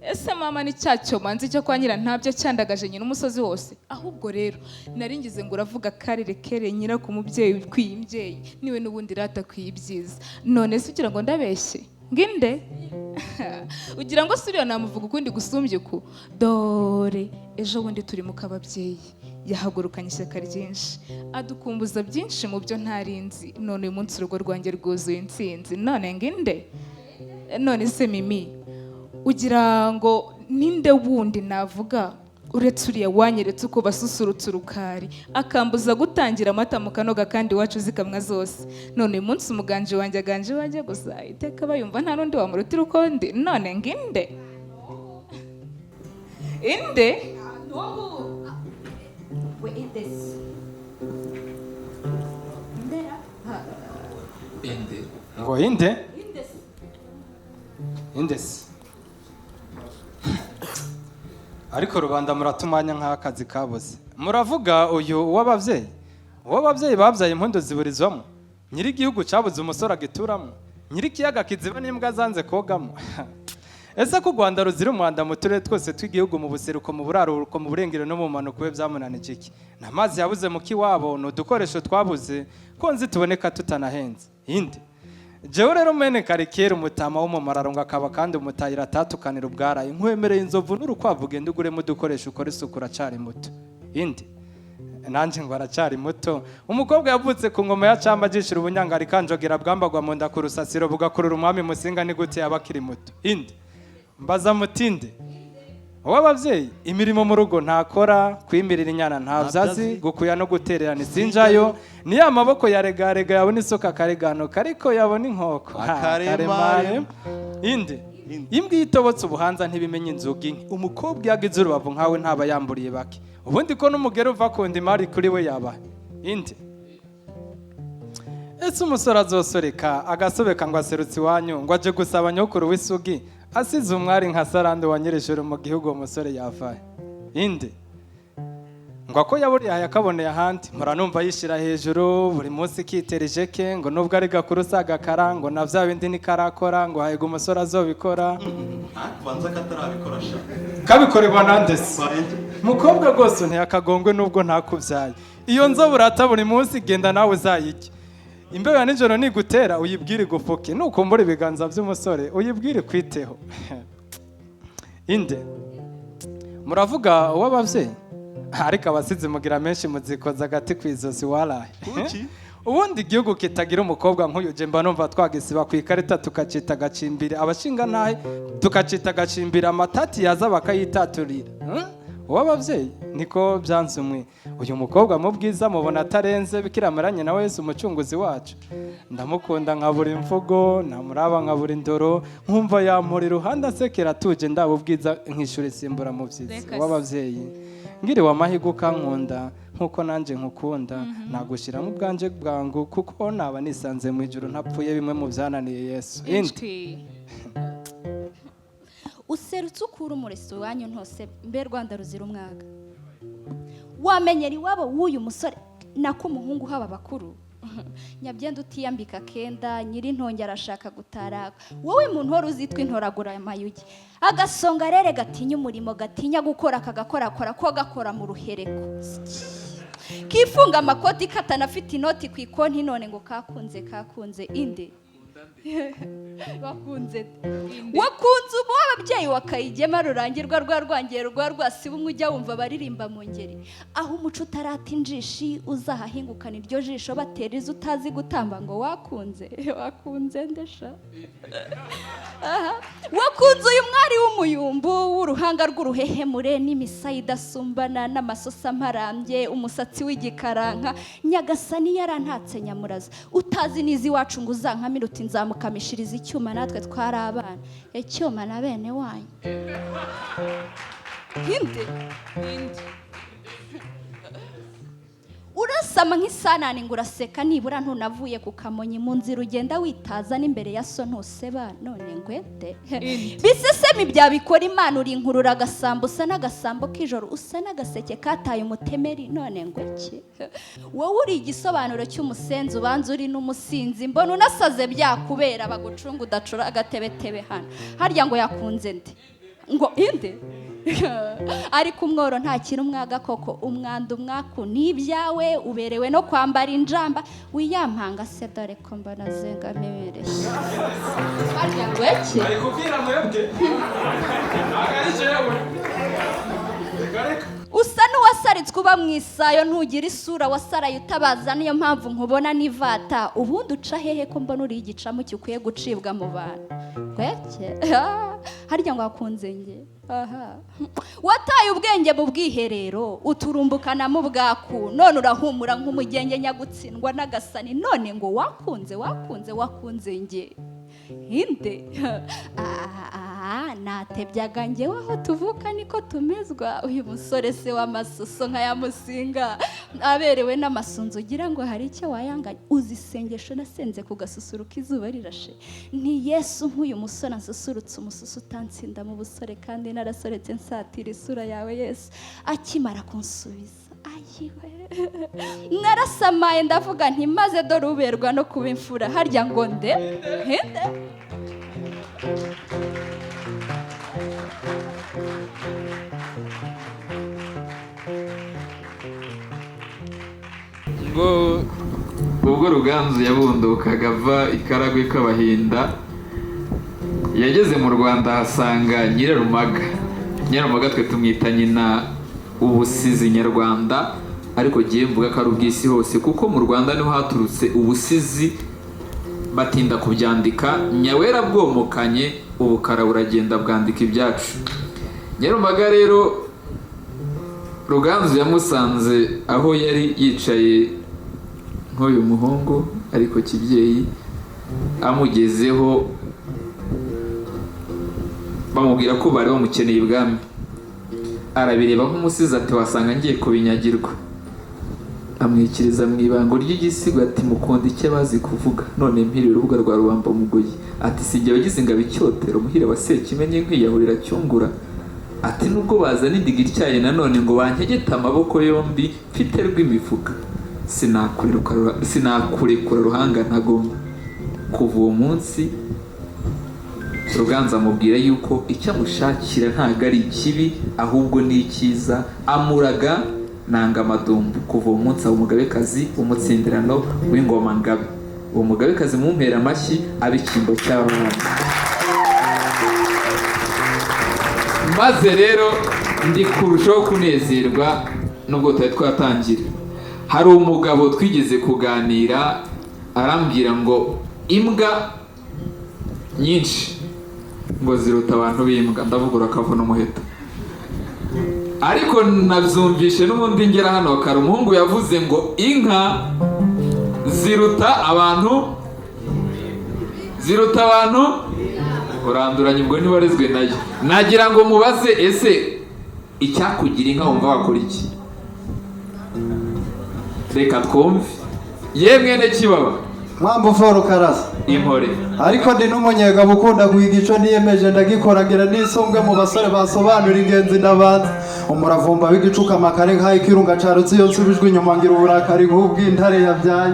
ese mama ni cyacyo manzi cyo kwa nyira ntabyo cyandagaje nyina umusozi wose ahubwo rero naringize ngo uravuga karere kere nyira ku mubyeyi kwiyimbyeyi niwe nubundi rata kwiyibyiza none se ugira ngo ndabeshye nginde ugira ngo suriyo namuvuga ukundi gusumbye uku dore ejo bundi turi mu kababyeyi yahagurukanye ishyaka ryinshi adukumbuza byinshi mu byo ntarinzi none uyu munsi urugo rwanjye rwuzuye intsinzi none nginde none se mimi ugira ngo ninde wundi navuga uretse uriya wanyeretse uko basusurutse urukari akambuza gutangira amata mu kanoga kandi iwacu zikamwa zose none uyu munsi umuganje wanjye aganje wanjye gusa iteka bayumva nta n'undi wamurutira ukundi none nginde inde ngo indesi ariko rubanda muratumanya nk'akazi kabuze muravuga uyu uw'ababyeyi babyaye impundu ziburizwamo nyiri igihugu cyabuze umusore agituramo nyiri ikiyaga kiziba n'imbwa zanze kogamo ese ko u Rwanda ruzira umwanda mu turere twose tw'igihugu, mu buseruko, mu buraruko, mu burengero no mu manuko, we byamunanije iki? N'amazi yabuze mu kiwabo, n'udukoresho twabuze, ko nzi tuboneka tutanahenze. Indi jewe rero mene karikera umutama w'umumararo ngo akaba kandi umutayira atatukanira ubwaraye, nkwemereye inzovu n'urukwavu ugenda uguremo udukoresho ukora isuku, uracari muto. Indi nanje ngo aracari muto. Umukobwa yavutse ku ngoma ya Camba agishira ubunyangari kanjogera bwambagwa mu nda ku rusasiro bugakurura umwami Musinga, ni gute yabakiri muto. Indi mbaza mutinde w'abavyeyi, imirimo mu rugo ntakora, kwimirira inyana ntavyazi, gukuya no gutererana isinjayo, ni ya maboko yaregarega yabona isoka karegano kariko yabona inkoko akaremare. Indi imbwa itobotse ubuhanza ntibimenye inzugi nke, umukobwa yagize urubavu nkawe ntaba yamburiye bake, ubundi ko n'umugero uva ku ndimari kuri we yaba. Indi ese umusore azosoreka agasobeka ngo aserutse iwanyu ngo aje gusaba nyokuru w'isugi, asize umwari nka Sarande wa Nyirishuru mu gihugu uwo musore yavaye. Indi ngo ako yaburiye yakaboneye ahandi, muranumva yishira hejuru buri munsi kitera ijeke, ngo nubwo ari gakuru sagakara, ngo na vya bindi ni karakora, ngo hayiga umusore azobikora. Banza katarabikora sha Kabikorerwa nandese mukobwa rwose ntiyakagongwe nubwo ntakuvyaye, iyo nzobe urata buri munsi genda nawe uzayiki, imbeho ya nijoro nigutera uyibwire gufuke, nukumbura ibiganza by'umusore uyibwire kwiteho. Inde muravuga uw'abavyeyi, ariko abasizi mugira menshi muzikoza agati kwizosi waraye. Ubundi igihugu kitagira umukobwa nk'uyu je mba numva twagisiba ku ikarita tukacita gacimbire, abashinga nahe tukacita gacimbire, amatati yaza bakayitaturira. Uw'abavyeyi niko byansumwe, uyu mukobwa mu bwiza mubona atarenze Bikira Mariya nawe Yesu umucunguzi wacu, ndamukunda nkabura imvugo, namuraba nkabura indoro, nkumva yamuri iruhande asekera tuje ndaba ubwiza nkishura isimbura mu vyiza. Uw'abavyeyi ngiriwe amahirwe ukankunda nkuko nanje nkukunda, nagushira mu bwanje bwangu kuko naba nisanze mu ijuru ntapfuye bimwe mu byananiye Yesu. Indi userutse ukura umuresi wanyu ntose mbe Rwanda ruzira umwaga, wamenyera iwabo w'uyu musore nako umuhungu haba bakuru. Nyabyenda utiyambika kenda, nyiri ntonge arashaka gutaraka, wowe muntu wari uzitwa intoragura amayugi, agasonga rere gatinya umurimo, gatinya gukora akagakorakora ko gakora mu ruhereko, kifunga amakoti katanafite inoti ku ikonti, none ngo kakunze. Inde wakunze ubu w'ababyeyi wakayigema rurangirwa rwa rwangero rwa rwasiba umwe ujya wumva baririmba mu ngeri, aho umuco utarata injishi uzahahingukana iryo jisho bateriza utazi gutamba ngo wakunze ndesha. Wakunze uyu mwari w'umuyumbu w'uruhanga rw'uruhehemure n'imisaya idasumbana n'amasosa amparambye, umusatsi w'igikaranka, Nyagasani yarantatse nyamuraza, utazi nizi iwacu ngo uzankamira uti nzamukamishiriza icyuma natwe twari abana, icyuma na bene wanyu. Inde urasama nk'isanani ngo uraseka, nibura ntunavuye ku Kamonyi, mu nzira ugenda witaza n'imbere ya so ntuseba, none ngwete bisesemi bya bikora Imana uri inkurura agasambo, usa n'agasambo k'ijoro, usa n'agaseke kataye umutemeri, none ngweki wowe uri igisobanuro cy'umusenzi, ubanza uri n'umusinzi, mbona unasaze byakubera bagucunga udacura agatebetebe hano, harya ngo yakunze nde ngo inde ariko umworo ntakira umwaga koko, umwanda umwaku n'ibyawe, uberewe no kwambara injamba, wiyampanga se dore ko mbona zenga mebereye harya ngo iki ari kubwira mwebwe agarije yewe usa n'uwasaritswe uba mu isayo, ntugira isura wasaraye utabaza, niyo mpamvu nkubona n'ivata, ubundi uca hehe ko mbona uri igicamu gikwiye gucibwa mu bantu gweke harya ngo wakunze nge. Wataye ubwenge mu bwiherero uturumbukana mu bwaku, none urahumura nk'umugenge nyagutsindwa n'agasani, none ngo wakunze nge. Inde natebyaga njyewe aho tuvuka niko tumezwa, uyu musore se w'amasuso nk'aya Musinga aberewe n'amasunzu ugira ngo hari icyo wayanganya, uzi isengesho nasenze ku gasusuruka izuba rirashe, ni Yesu nk'uyu musore ansusurutse umususu utansinda mu busore, kandi narasoretse nsatira isura yawe Yesu, akimara kunsubiza ayiwe narasamaye ndavuga nti maze dore uberwa no kuba imfura, harya ngo nde ubwo Ruganzu yabundukaga ava ikaragwe k'abahinda yageze mu Rwanda ahasanga Nyirarumaga twe tumwita nyina ubusizi nyarwanda, ariko giye mvuga ko ari ubw'isi hose kuko mu Rwanda niho haturutse ubusizi batinda kubyandika. Nyawera bwomokanye ubukara buragenda bwandika ibyacu. Nyirarumaga rero Ruganzu yamusanze aho yari yicaye nk'uyu muhungu ariko kibyeyi, amugezeho bamubwira ko bari bamukeneye ibwami. Arabireba nk'umusizi ati wasanga ngiye kubinyagirwa, amwikiriza mu ibango ry'igisigo ati mukunda icyo bazi kuvuga none mpiriye urubuga rwa Rubamba Mugoyi, ati sijya bagize ingabo icyotero muhire wa Sekimenye nkwiyahurira cyungura, ati nubwo bazana indiga ityaye nanone ngo bankegete amaboko yombi mfite rw'imifuka, sinakurekura ruhanga ntagomba. Kuva uwo munsi Ruganzu amubwira yuko icyo amushakira ntabwo ari ikibi ahubwo ni icyiza, amuraga nanga amadumbu. Kuva uwo munsi aba umugabekazi umutsindirano w'ingoma ngabe. Uwo mugabekazi mumpera amashyi aba icyimbo cy'abana. Maze rero ndi kurushaho kunezerwa nubwo tutari twatangira. Hari umugabo twigeze kuganira arambwira ngo imbwa nyinshi ngo ziruta abantu b'imbwa, ndavugura akavuna umuheto. Ariko nabyumvishe n'ubundi ngera hano kare umuhungu yavuze ngo inka ziruta abantu uranduranye ubwo ntiwarezwe nayo. Nagira ngo mubaze, ese icyakugira inka wumva wakora iki? Reka twumve. Yemwe Kibaba Mwambu Foro Karasa Impore, ariko ndi n'umunyegabo ukunda guhiga ico niyemeje ndagikoragira n'isumbwe mu basore basobanura ingenzi n'abantu. Umuravumba w'igicuka makare nk'aho ikirunga carutse iyo nsubijwe inyuma ngira uburakari nk'ubw'intare yabyaye,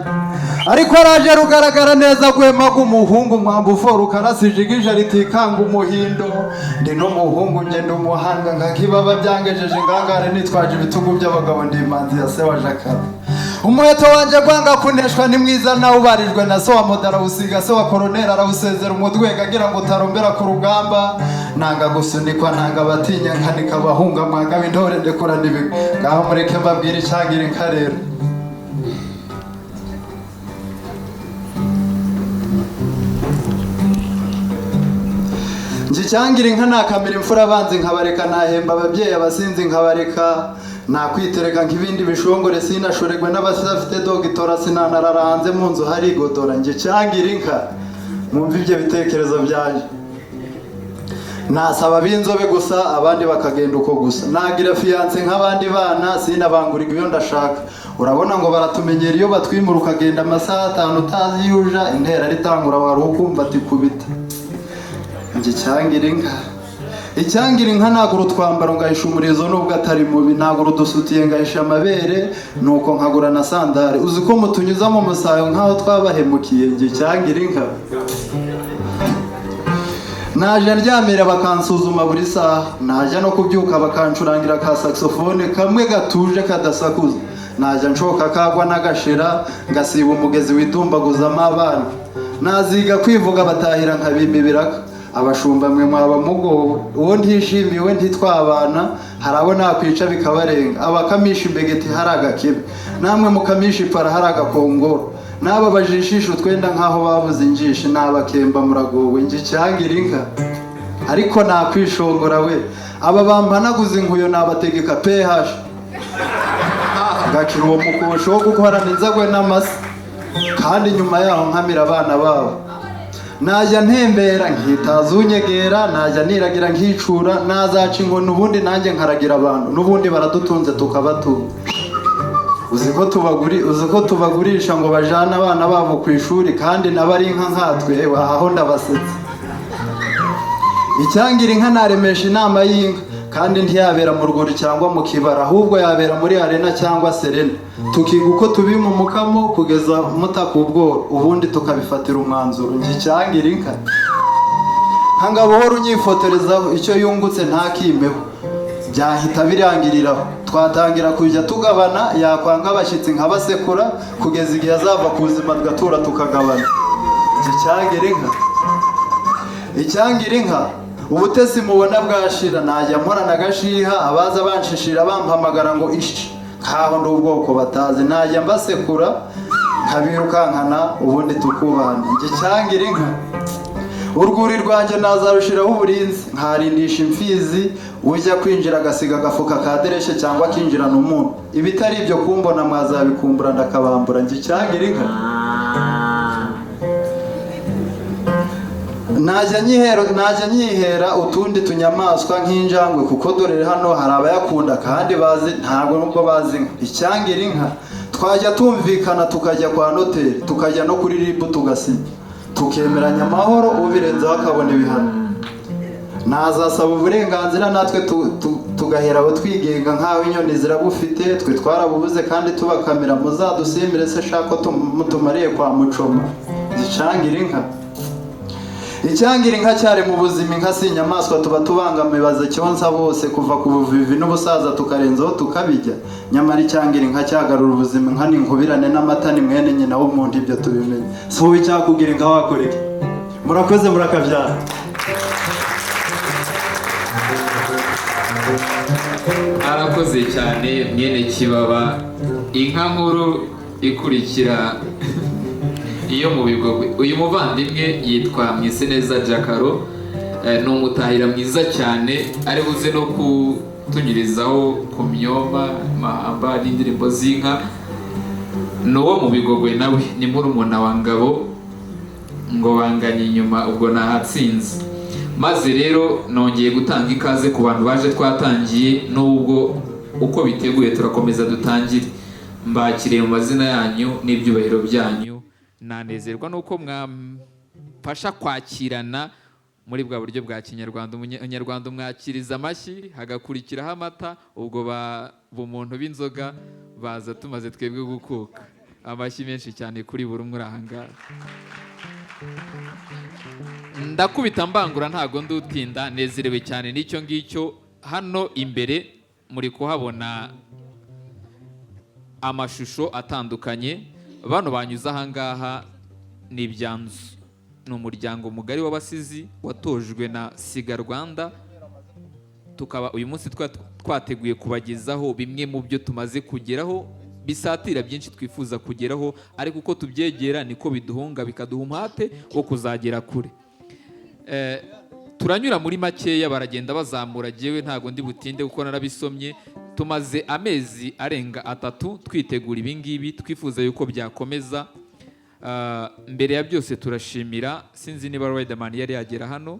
ariko araje rugaragara neza gwema g'umuhungu. Mwambu Foro Karasa ijigije ritikanga umuhindo, ndi n'umuhungu ngenda umuhanga nka Kibaba byangejeje ingangare nitwaje ibitugu by'abagabo ndi imanzi ya se wa Jakara. Umuheto wanje gwanga kuneshwa ni mwiza nawe ubarijwe na so wa Modara usiga se wa Koronera arawusezera umudwega agira ngo tarombera ku rugamba. Nanga gusunikwa nanga batinya nkanika bahunga mwanga b'intore ndekura nibigo. Ngaho mureke mbabwira icyagira inka rero. Njicyangira inka nakamira imfura abanzi nkabareka, nahemba ababyeyi abasinzi nkabareka, nakwitereka nk'ibindi bishongore sinashoregwe n'abafite dogitora sinanarara hanze mu nzu hari godora. Njicyangira inka mwumva ibyo bitekerezo byaje. Nasaba b'inzobe gusa abandi bakagenda uko gusa, nagira fiyanse nk'abandi bana sinabangurika iyo ndashaka. Urabona ngo baratumenyera iyo batwimura ukagenda amasaha 5 utazi yuja intera ritangura wari ukumva ati kubita. Njicyangira inka icyangira inka nagura utwambaro ngahisha umurizo nubwo atari mubi, nagura udusutiye ngahisha amabere nuko nkagura na sandare. Uzi ko mutunyuza mu musayo nkaho twabahemukiye. Njicyangira inka naje ndyamira bakansuzuma buri saha, naje no kubyuka bakancurangira ka saxophone kamwe gatuje kadasakuza, naje nshoka kagwa n'agashira ngasiba umugezi witumbaguzamo abana, naziga kwivuga batahira nkabimba ibiraka. Abashumba mwe mwaba mugowe, uwo ntishimiwe ntitwabana, harabo nakwica bikabarenga. Abakamisha imbegeti hari agakibe, namwe mukamisha ipara hari agakongoro, n'aba bajishisha utwenda nk'aho babuze injishi n'abakemba muragowe. Njicyangira inka ariko nakwishongora we, aba bampanaguza inkuyo nabategeka PH gacira uwo mukosho wo gukorana inzagwe n'amase, kandi nyuma yaho nkamira abana babo. Najya ntembera nkitaza unyegera, najya niragira nkicura, nazaca inkono ubundi nanjye nkaragira abantu, n'ubundi baradutunze tukabatunga. Uzi ko tubagurisha ngo bajana abana babo ku ishuri kandi nabari inka nkatwe aho ndabasetsa. Icyangira inka naremesha inama y'inka kandi ntiyabera mu rwuri cyangwa mu kibara, ahubwo yabera muri arena cyangwa serena, tukiga uko tubima umukamo kugeza mutaka ubworo, ubundi tukabifatira umwanzuro. Njicyangira inka nkanga buhoro unyifotorezaho, icyo yungutse ntakimeho. byahita birangiriraho twatangira kujya tugabana yakwanga abashyitsi nkabasekura kugeza igihe azava ku buzima tugatura tukagabana. Icyangira inka ubutesi mubona bwashira najya mporana agashiha abaza banshishira bampamagara ngo ishi nkaho ndi ubwoko batazi najya mbasekura nkabirukankana ubundi tukubana. Icyangira inka urwuri rwanjye nazarushiraho uburinzi nkarindisha imfizi ujya kwinjira agasiga agafuka ka dereshe cyangwa akinjirana umuntu ibitari ibyo kumbona mwazabikumbura ndakabambura. Icyangira inka najya nyihera utundi tunyamaswa nk'injangwe kuko dore hano hari abayakunda kandi bazi ntabwo nubwo bazi inka. Icyangira inka twajya tumvikana tukajya kwa noteri tukajya no kuri ribu tugasinya tukemeranya amahoro ubirenzeho akabona ibihano. Nazasaba uburenganzira natwe tugahera aho twigenga nk'aho inyoni zirabufite twe twarabubuze kandi tubakamira muzadusimire se shaka mutumariye kwa mucoma. Icyangira inka cyari mu buzima inka si inyamaswa tuba tubangamiye baze cyonsa bose kuva ku buvivi n'ubusaza tukarenzaho tukabijya nyamara icyangira inka cyagarura ubuzima inka ni nkubirane n'amata ni mwene nyina w'umuntu ibyo tubimenye. Si wowe icyakugira inka wakoreke. Murakoze murakabyara. arakoze cyane mwene Kibaba. Inka nkuru ikurikira iyo mu Bigogwe. Uyu muvandimwe yitwa Mwiseneza Jakaro, ni umutahira mwiza cyane ari buze no kutunyurizaho ku myoma mahamba n'indirimbo z'inka. Ni uwo mu Bigogwe nawe ni murumuna wa Ngabo ngo banganye inyuma ubwo nahatsinze. Maze rero nongeye gutanga ikaze ku bantu baje twatangiye n'ubwo uko biteguye turakomeza dutangire. Mbakiriye mu mazina yanyu n'ibyubahiro byanyu. Nanezerwa nuko mwamfasha kwakirana muri bwa buryo bwa Kinyarwanda. Umunyarwanda umwakiriza amashyi hagakurikiraho amata ubwo umuntu b'inzoga baza tumaze twebwe gukuka. Amashyi menshi cyane kuri buri umwe urahanga. Ndakubita mbangura ntago ndutinda nezerewe cyane n'icyo ngicyo. Hano imbere muri kuhabona amashusho atandukanye. Bano banyuze ahangaha ni Ibyanzu, ni umuryango mugari w'abasizi watojwe na Siga Rwanda. Tukaba uyu munsi twateguye kubagezaho bimwe mu byo tumaze kugeraho bisatira byinshi twifuza kugeraho, ariko uko tubyegera niko biduhunga bikaduha umuhate wo kuzagera kure. Turanyura muri makeya baragenda bazamura, jewe ntago ndi butinde kuko narabisomye. Tumaze amezi arenga 3 twitegura ibingibi, twifuza yuko byakomeza. Mbere ya byose turashimira, sinzi niba Riderman yari yagera hano,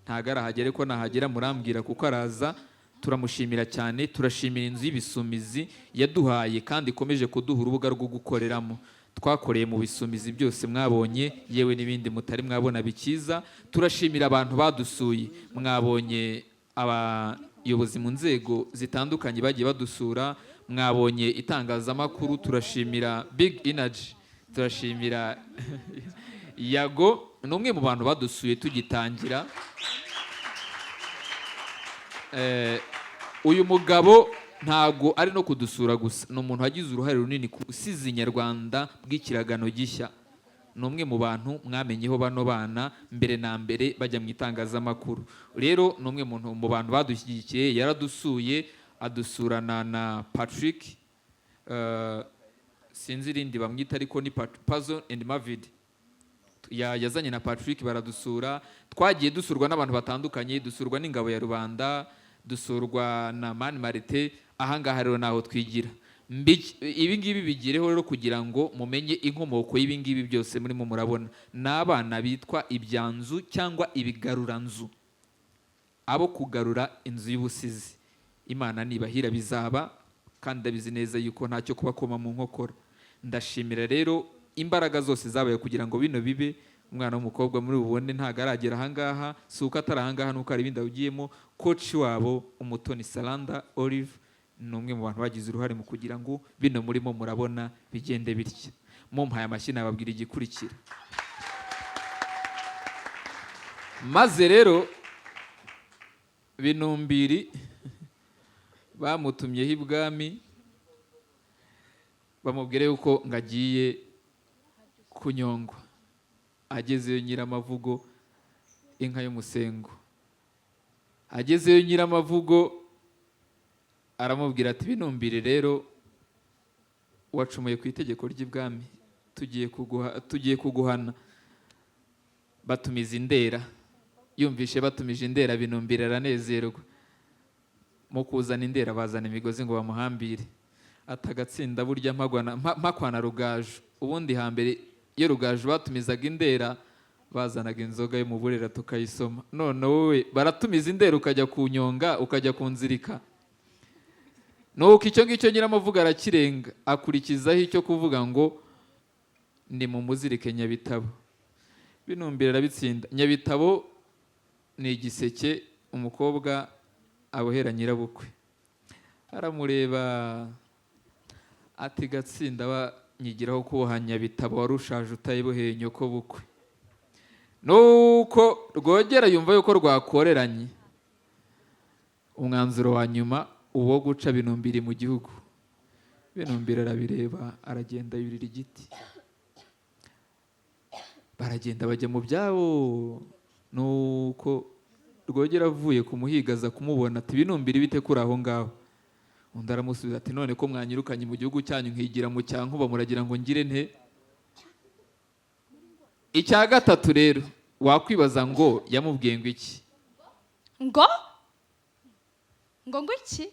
ntago arahagera ko nahagera murambwira kuko araza. Turamushimira cyane, turashimira inzu y'Ibisumizi yaduhaye kandi ikomeje kuduha urubuga rwo gukoreramo. Twakoreye mu Bisumizi byose mwabonye, yewe n'ibindi mutari mwabona bikiza. Turashimira abantu badusuye, mwabonye abayobozi mu nzego zitandukanye bagiye badusura, mwabonye itangazamakuru. Turashimira Big Energy, turashimira Yago, ni umwe mu bantu badusuye tugitangira. Uyu mugabo ntago ari no kudusura gusa, ni umuntu wagize uruhare runini ku busizi nyarwanda bw'ikiragano gishya. Ni umwe mu bantu mwamenyeho bano bana mbere na mbere bajya mu itangazamakuru. Rero ni umwe mu bantu badushyigikiye, yaradusuye adusurana na Patrick, sinzi irindi bamwita ariko ni Puzzle and Mavid. Yazanye na Patrick baradusura. Twagiye dusurwa n'abantu batandukanye, dusurwa n'Ingabo ya Rubanda, dusurwa na Mani Marite. Ahangaha rero naho twigira ibi ngibi bigireho rero kugira ngo mumenye inkomoko y'ibi ngibi byose murimo murabona. N'abana bitwa Ibyanzu cyangwa Ibigaruranzu, abo kugarura inzu y'ubusizi. Imana nibahira bizaba, kandi ndabizi neza yuko ntacyo kubakoma mu nkokora. Ndashimira rero imbaraga zose zabaye kugira ngo bino bibe. Umwana w'umukobwa muri ubone ntago aragera ahangaha, si uko atari ahangaha nuko hari ibindi awugiyemo. Coach wabo Umutoni Salanda Olive ni umwe mu bantu bagize uruhare mu kugira ngo bino murimo murabona bigende bitya. Mumpaye amashyi nababwira igikurikira. Maze rero Binumbiri bamutumyeho ibwami bamubwire yuko ngagiye kunyongwa. Agezeyo Nyiramavugo inka y'umusengo, agezeyo Nyiramavugo aramubwira ati binumbire rero wacumuye ku itegeko ry'ibwami, tugiye kuguhana. Batumiza indera, yumvishe batumije indera binumbira aranezerwa. Mu kuzana indera bazana imigozi ngo bamuhambire. Atagatsinda burya mpakwana Rugaju. Ubundi hambere iyo Rugaju batumizaga indera bazanaga inzoga yo mu burera tukayisoma. None wowe baratumiza indera ukajya kunyonga ukajya kunzirika. Nuko icyo ngicyo Nyiramavugo arakirenga, akurikizaho icyo kuvuga ngo ndi mu muzirike Nyabitabo. Binumbira arabitsinda. Nyabitabo ni igiseke umukobwa abohera nyirabukwe. Aramureba ati Gatsinda banyigiraho kuboha Nyabitabo warushaje utayiboheye nyoko bukwe. Nuko Rwogera yumva yuko rwakoreranye. Umwanzuro wa nyuma uwo guca Binumbiri mu gihugu. Binumbira arabireba aragenda yurira igiti. Baragenda bajya mu byabo. Nuko Rwogera avuye kumuhigaza kumubona ati Binumbiri bite kuri aho ngaho. Undi aramusubiza ati none ko mwanyirukanye mu gihugu cyanyu nkigira mu cyankuba muragira ngo ngire nte. Icya gatatu rero wakwibaza ngo yamubwiye ngo iki? Ngo iki?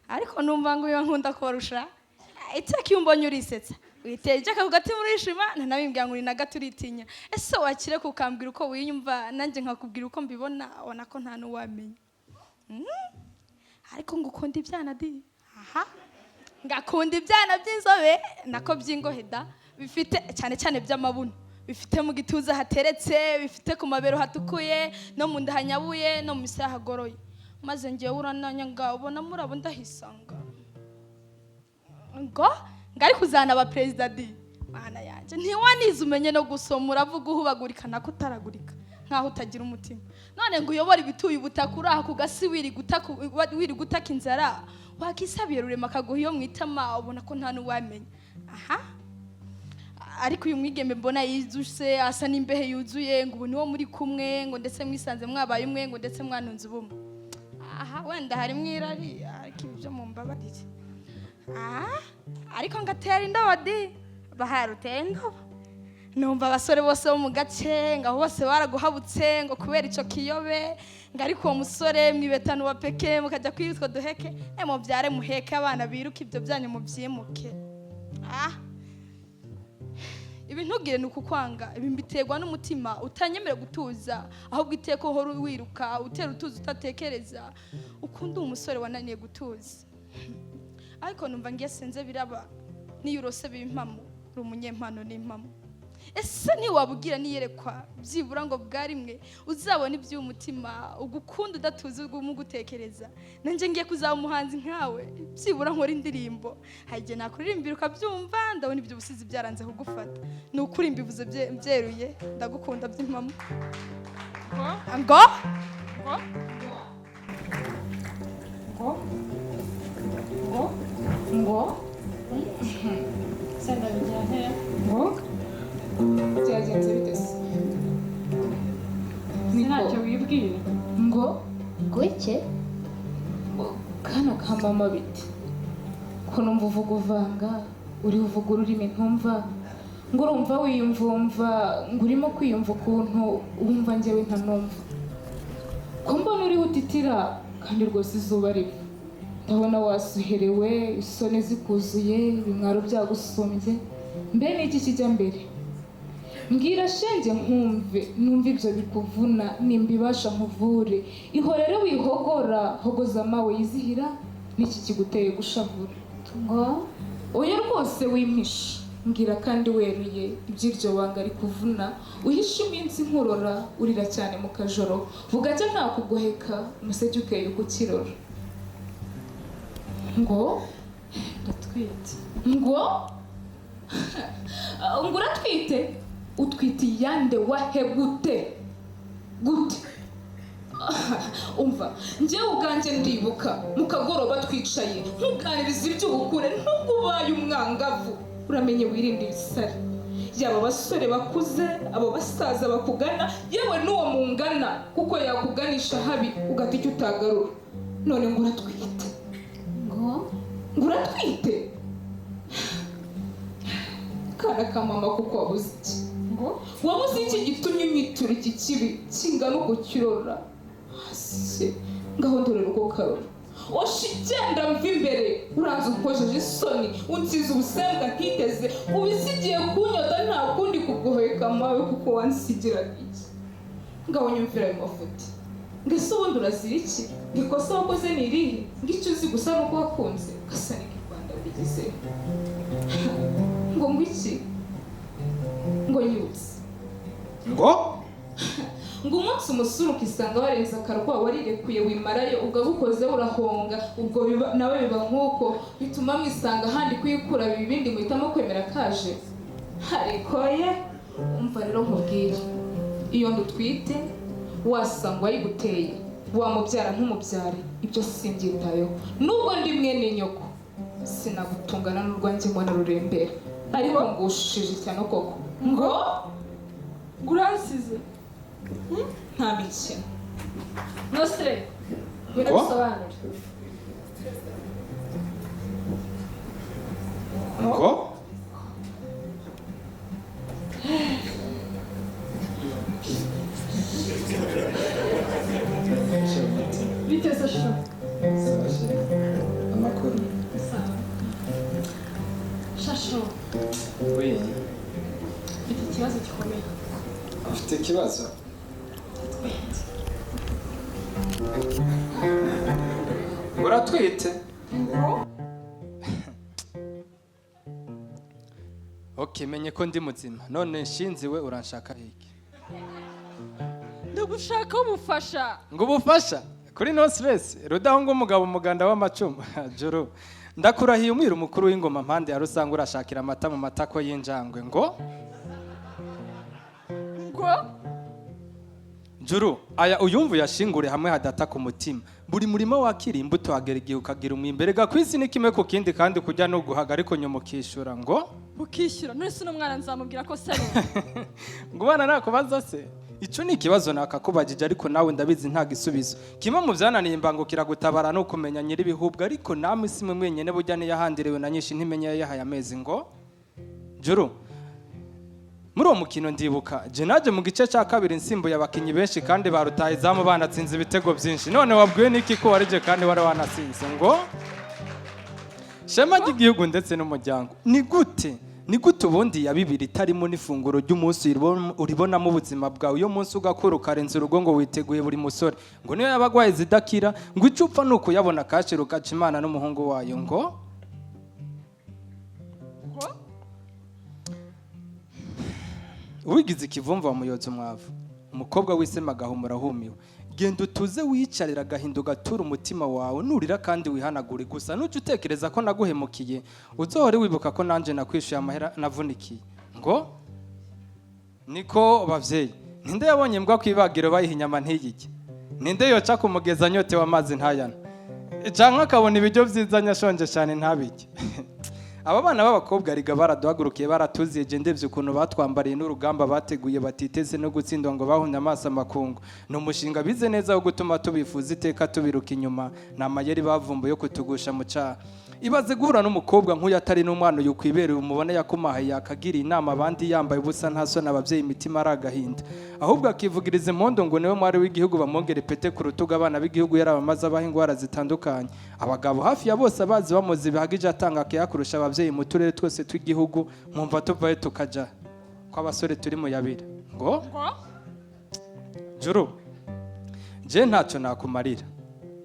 Ariko numva ngo iyo nkunda korusha. Itaki umbonye urisetsa. Witeje akagati murishima nanabimbwira ngo ni nagati uritinya. Ese wakire kukambwira uko wiyumva nanjye nkakubwira uko mbibona ubona ko nta nuwamenya. Ariko ngukunda ibyana di. Ngakunda ibyana by'inzobe nako by'ingoheda bifite cyane by'amabuno. Bifite mu gituza hateretse, bifite ku mabero hatukuye, no mu nda hanyabuye, no mu misaya hagoroye. Maze ngiye urananyanga ubona murabo ndahisanga. Ngo ngari kuzana aba president di. Mana yanje ntiwanize umenye no gusoma uravuga uhubagurika nako utaragurika nkaho utagira umutima. None ngo uyobora ibituye ubutakura ku gasi wiri gutaka inzara wakisabiye rurema kaguha iyo mwitama ubona ko nta nuwamenya. Ariko uyu mwigeme mbona yizuse asa n'imbehe yuzuye ngo ubu niwo muri kumwe ngo ndetse mwisanze mwabaye umwe ngo ndetse mwanunze ubumwe. Wenda hari mwirari ariko ibyo mumbabarire. Ariko ngatera indobo di bahari utera indobo. Numva abasore bose bo mu gace ngaho bose baraguhabutse ngo kubera ico kiyobe ngo ariko uwo musore mwibetano wa peke mukajya kwitwa duheke mu byare muheke abana biruka ibyo byanyu mu byimuke. Ibi ntugire nuko kwanga ibi mbiterwa n'umutima utanyemera gutuza ahubwo iteko horo wiruka utera utuza utatekereza ukunda umusore wananiye gutuza. Ariko numva ngiye senze biraba niyo urose bimpamo rumunyempano n'impamo. Ese ntiwabugira niyerekwa byibura ngo bwarimwe uzabona iby'umutima ugukunda udatuza umugutekereza. Nanje ngiye kuzaba umuhanzi nkawe byibura nkora indirimbo haje nakuririmbira ukabyumva ndabona ibyo busizi byaranze kugufata. Nukuri mbivuze byeruye ndagukunda by'impamo. Ngo senda bijyane ngo byagenze bitese ntacyo wibwira ngo iki kana ka mama biti ko numva uvuga uvanga uri uvuga ururimi ntumva ngo urumva wiyumvumva ngo urimo kwiyumva ukuntu wumva njyewe ntanumva ko mbona uri utitira kandi rwose izuba riva ndabona wasuherewe isoni zikuzuye ibimwaro byagusumbye mbe n'iki kijya mbere mbwira shenge nkumve numva ibyo bikuvuna nimba ibasha nkuvure ihorere wihogora hogoza amawe yizihira n'iki kiguteye gushavura ngo oya rwose wimpisha mbwira kandi weruye iby'iryo banga rikuvuna uhishe iminsi nkurora urira cyane mu kajoro bugacya nta kugoheka umuseke ukeye ukukirora ngo ndatwite ngo uratwite utwite yande wahe gute umva njyewe ubwanjye ndibuka mu kagoroba twicaye ntuganiriza iby'ubukure nubwo ubaye umwangavu uramenye wirinde ibisare yaba abasore bakuze abo basaza bakugana yewe n'uwo mungana kuko yakuganisha habi ugata icyo utagarura none ngo uratwite ngo uratwite kana ka mama kuko wabuze iki ngo wabuze iki gitumye imwitura iki kibi kingana uko kirora hasi ngaho ndorera uko karora oshigenda mva imbere uraza ukojeje isoni unsize ubusembwa ntiteze ubisigiye kunyota nta kundi kuguheka mawe kuko wansigira iki ngaho nyumvira ayo mafuti ngese ubundi urazira iki ngikosa wakoze ni irihe ngicyo uzi gusa nuko wakunze gasanika i Rwanda bigize ngo ngwiki ngo nyutse ngo umunsi umusuru ukisanga warenze akarwa warirekuye wimarayo ugabukoze urahonga ubwo nawe biba nk'uko bituma mwisanga ahandi kuyikura ibindi muhitamo kwemera kaje ariko ye umva rero nkubwire iyo ndutwite wasanga wayiguteye wamubyara ntumubyare ibyo simbyitayeho nubwo ndi mwene nyoko sinagutungana n'urwanjye mbona rurembera ariko ngushije cyane koko ngo uransize nta mikino nosire birabisobanura ngo biteze sho amakuru shasho we iki kibazo gikomeye afite ikibazo uratwite ok menye ko ndi muzima none nshinziwe uranshaka iki ndagushaka umufasha ngo ubufasha kuri no stress rudahunga umugabo umuganda w'amacumu joro ndakurahiye umwira umukuru w'ingoma mpande ya rusanga urashakira amata mu matako y'injangwe ngo juru aya uyumvu yashingure hamwe hadata ku mutima buri murimo wakiri imbuto hagera igihe ukagira umwimberega ku isi ni kimwe ku kindi kandi kujya no guhaga ariko nyuma ukishyura ngo ukishyura none se n'umwana nzamubwira ko sari ngo ubana nakubaza se icyo ni ikibazo nakakubagije ariko nawe ndabizi nta gisubizo kimwe mu byananiye imbangukira gutabara no kumenya nyir'ibihubwo ariko namwe isi mwe mwenyene bujya niyahandiriwe na nyinshi ntimenye yahaye amezi ngo juru muri uwo mukino ndibuka je naje mu gice cya kabiri nsimbuye abakinyi benshi kandi barutaye izamu banatsinze ibitego byinshi none wabwiwe n'iki ko warije kandi wari wanasinze ngo shema ry'igihugu ndetse n'umuryango ni gute ubundi ya bibiri itarimo n'ifunguro ry'umunsi uribonamo ubuzima bwawe iyo munsi ugakura ukarenza urugo ngo witeguye buri musore ngo niyo yabagwaye zidakira ngo icyo upfa ni ukuyabona kaciro ugaca imana n'umuhungu wayo ngo wigize ikivumva wamuyoza umwavu umukobwa wisema agahumura ahumiwe genda utuze wiyicarira agahinda ugatura umutima wawe nurira kandi wihanagure gusa nujya utekereza ko naguhemukiye uzohore wibuka ko nanjye nakwishyuye amahera navunikiye ngo niko bavyeyi ninde yabonye mbwa kwibagiro bayiha inyama ntiyige ninde yoca kumugeza anyotewe amazi ntayana canke akabona ibiryo vyiza nyashonje cyane ntabike aba bana b'abakobwa riga baraduhagurukiye baratuziye je ndevye ukuntu batwambariye n'urugamba bateguye batiteze no gutsindwa ngo bahunye amaso amakungu no mushinga bize neza wo gutuma tubifuza iteka tubiruka inyuma namayeri bavumbuye kutugusha mu cyaha ibaze guhura n'umukobwa nk'uyu atari n'umwana uyu kwibereye umubone yakumahaye akagira inama abandi yambaye ubusa nta soni abavyeyi imitima ari agahinda ahubwo akivugiriza impondo ngo niwe mwari w'igihugu bamwongere pete ku rutugu abana b'igihugu yarabamaze abaha ingwara zitandukanye abagabo hafi ya bose abazi bamuzi bihagije atanga akiyakurusha abavyeyi mu turere twose tw'igihugu mwumva tuvaye tukaja ko abasore turi mu yabira ngo juru je ntacyo nakumarira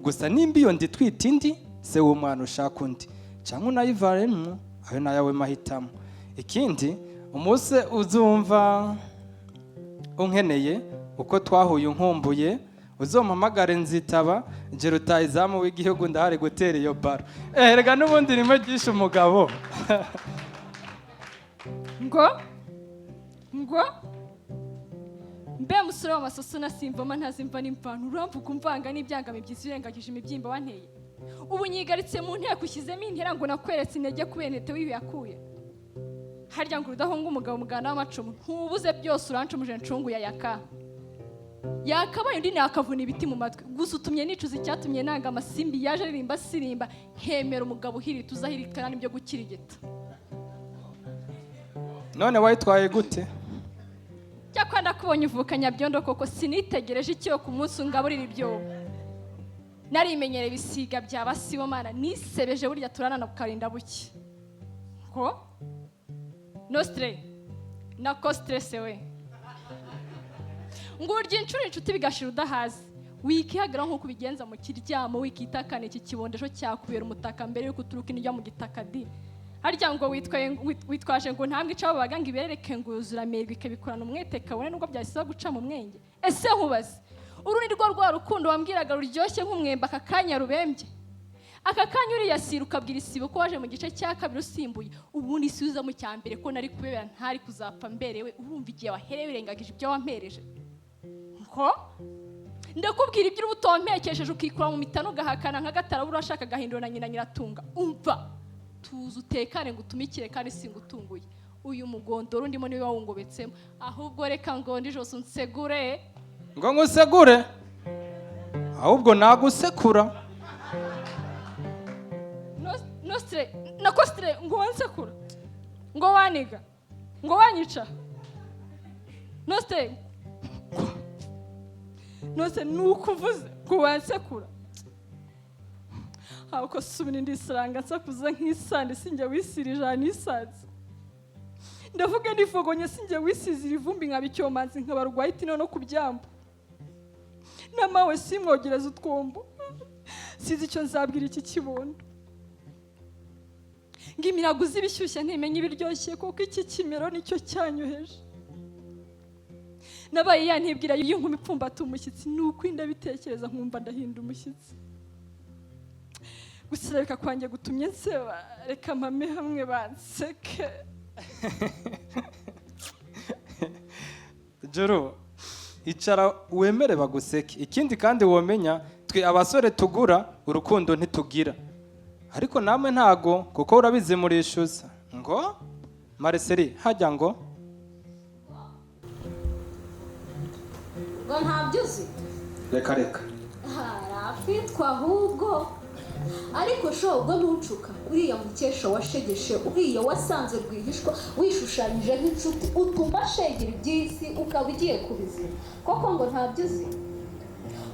gusa nimba iyo ndi twita indi se w'umwana ushaka undi cyangwa unayivaremo ayo nayawe mahitamo ikindi umunsi uzumva unkeneye uko twahuye unkumbuye uzompamagare nzitaba jero utayizamu w'igihugu ndahari gutera iyo baro rega n'ubundi rimwe ryishe umugabo mbe musore w'amasoso nasimvama ntazimva n'imvano uramvuga umvanga n'ibyangamo byiza urengagije imibyimba wanteye ubu nyigaritse mu nteko ushyizemo intera ngo nakweretse intege kubera intete w'ibi yakuye harya ngo urudahunga umugabo mugana w'amacumu ntubuze byose urancumuje ncungu ya yaka yakabaye undi nakavuna ibiti mu matwi gusa utumye nicuza icyatumye nanga amasimbi yaje aririmba sirimba hemera umugabo uhirita uzahirikana n'ibyo gukirigita none wayitwaye gute cyakora ndakubonye uvuka nyabyondo koko sinitegereje icyo ku munsi ungaburira ibyobo narimenyere ibisiga bya basibomana nisebeje burya turanana kukarinda buke ko nostre na kostrese we ngurya inshuro inshuti bigashira udahazi wikihagira nk'uko ubigenza mu kiryamo wikitakana iki kibondesho cyakubera umutaka mbere yuko uturuka injya mu gitaka di harya ngo witwaje ngo ntambwe icabo baganga ibereke ngo uzuramerwe ikabikorana umwete kabone nubwo byasiba guca mu mwenge ese nkubaze uru ni rwo rwa rukundo wambwiraga ruryoshye nk'umwembe aka kanya rubembye aka kanya uriya sira ukabwira isibo ko waje mu gice cya kabiri usimbuye ubundi isubiza mu cya mbere ko nari kubebera ntari kuzapfa mberewe urumva igihe wahereye wirengagije ibyo wampereje ko ndakubwira ibyo uba utompekesheje ukikura mu mitano ugahakana nka gatara urashaka gahindura na nyina nyiratunga umva tuzi utekane ngo utumikire kandi singutunguye uyu mugondoro ndimo niwe wawungobetsemo ahubwo reka ngondi jose unsegure ngo ngusegure ahubwo nagusekura nostre na kostre ngo wansekura ngo waniga ngo wanyica nostre nukuvuze ngo wansekura ahubwo subira ndisaranga nsakuza nk'isandi sinjya wisirije anisazi ndavuga ndifogonye sinjya wisizira ivumbi nkaba icyomanzi nkaba rwahita no kubyamba namawe simwogereza utwombo sizi icyo nzabwira iki kibondo ngo imiraguzi ibishyushye ntimenye ibiryoshye kuko iki kimero nicyo cyanyoheje nabaye yantibwira iyo nkumi ipfumbata umushyitsi nuko ndabitekereza nkumva ndahinda umushyitsi gusa reka kwanjye gutumye nseba reka mpame hamwe banseke Joro icara wemere baguseke ikindi kandi womenya twe abasore tugura urukundo ntitugira ariko namwe ntago kuko urabizi murishyuza ngo Mareseri hajya ngo ntabyo uzi reka harafitwa ahubwo ariko sho ubwo ntucuka uriya mukesha washegeshe uriya wasanze rwihishwa wishushanyije nk'inshuti utuma shegera iby'isi ukaba ugiye kubizira koko ngo ntabyo uzi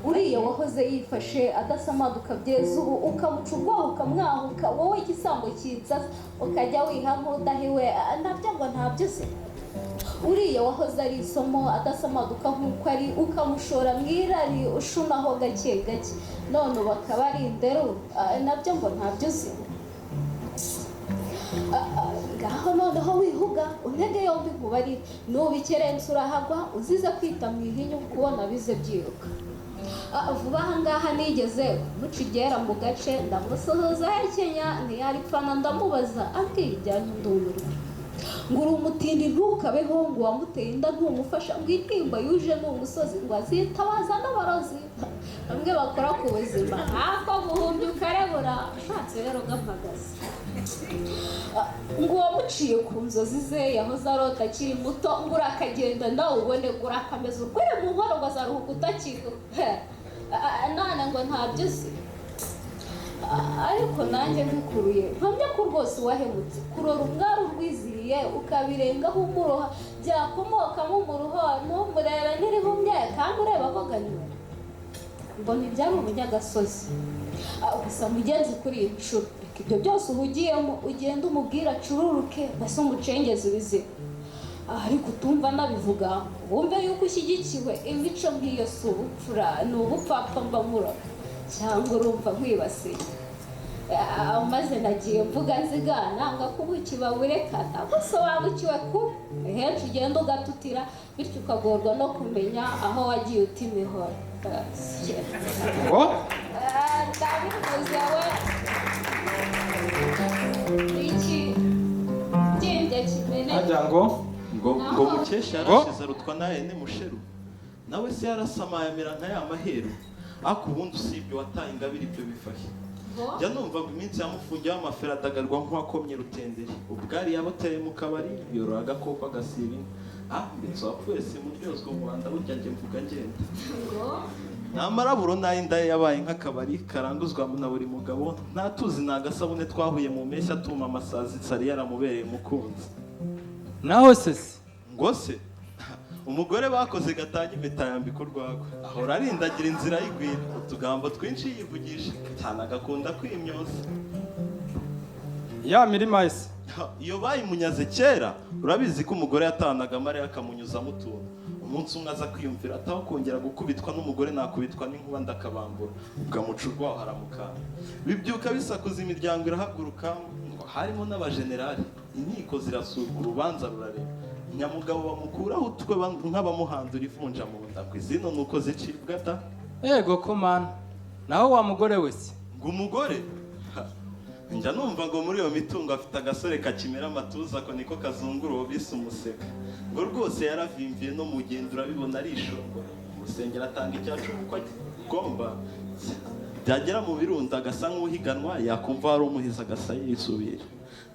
uriya wahoze yifashe adasamaduka byeza ubu ukamuca ubwoba ukamwahuka wowe igisambo cyitsa ukajya wiha nk'udahiwe nabyo ngo ntabyo uzi uriya wahoze ari isomo adasamaduka nk'uko ari ukamushora mu irari ushunaho gake gake none ubu akaba ari indero nabyo ngo ntabyo uzi ngaho noneho wihuga untege yombi nkubarire nubikerense urahagwa uzize kwita mu ihinyu kubona bize byiruka vuba aha ngaha nigeze muca igera mu gace ndamusuhuza hekenya ntiyaripfana ndamubaza abwiye ibyanyu ndumurwa ngo uri umutindi ntukabeho ngo wamuteye inda ntumufasha ngo intimba yuje ni umusozi ngo azitabaza n'abarozi bamwe bakora ku buzima ntako guhumbya ukarebura ushatse rero gampagaze ngo wamuciye ku nzozi ze yahoze arota akiri muto ngo urakagenda nawe ubone ngo urakameze ukure mu nkono ngo azaruhuka utakirwa none ngo ntabyo uzi ariko nanjye nkukuruye mpamya ko rwose wahemutse kurora umwari urwiziriye ukabirengaho umuroha byakomokamo umuruho ntumurebe n'irihumye kandi ureba ko ganiwe ngo ntibyari umunyagasozi gusa mugenzi kuri iyi nshuro reka ibyo byose uhugiyemo ugenda umubwira acururuke mbese umucengeze ibizima ariko utumva nabivuga wumve yuko ushyigikiwe imico nk'iyo si ubupfura ni ubupfapfa mbamura cyangwa urumva nkwibasiye maze nagiye mvuga nzigana nga kubukiba burekana gusobanukiwe kubi henshi ugenda ugatutira bityo ukagorwa no kumenya aho wagiye uta imihoro ndabivuze we iki kimbye kimene hajya ngo mukesha yarashize rutwa naye ni musheru nawe se yarasamaye amera nka ya maheru ariko ubundi usibye wataye ingabire ibyo bifashe jya numva ngo iminsi yamufungiyeho amafera adagarwa nk'uwakomye rutenderi ubwari yabateye mu kabari yorora agakoko agasiba inka ndetse wapfuye simuryozwa mu Rwanda burya njye mvuga ngenda namaraburo n'ayinda yabaye nk'akabari karanguzwa na buri mugabo ntatuzi ni agasabune twahuye mu mpeshyi atuma amasazi sari yaramubereye umukunzi naho se ngo se umugore bakoze gatanya impeta yambika urwagwa ahora arindagira inzira y'igwira utugambo twinshi yivugisha cyane agakunda kwimyoza ya mirima ese iyo bayimunyaze kera urabizi ko umugore yatanaga Mariya akamunyuzamo utuntu umunsi umwe aza kwiyumvira ataho kongera gukubitwa n'umugore nakubitwa n'inkuba ndakabambura ukamuca urwaho haramukana bibyuka bisakuza imiryango irahaguruka harimo n'abajenerali inkiko zirasurwa urubanza rurareba nyamugabo bamukuraho utwe nk'abamuhandura ivunja mu nda ku izino nuko zicibwa da yego ko mana naho wa mugore wese ngo umugore njya numva ngo muri iyo mitungo afite agasore kakimera amatuza ko niko kazungura uwo bise umuseka ngo rwose yaravimviye no mu gendo urabibona arishongora umusengero atanga icyacu uko agomba byagera mu birunda agasa nk'uhiganwa yakumva hari umuhiza agasa yisubira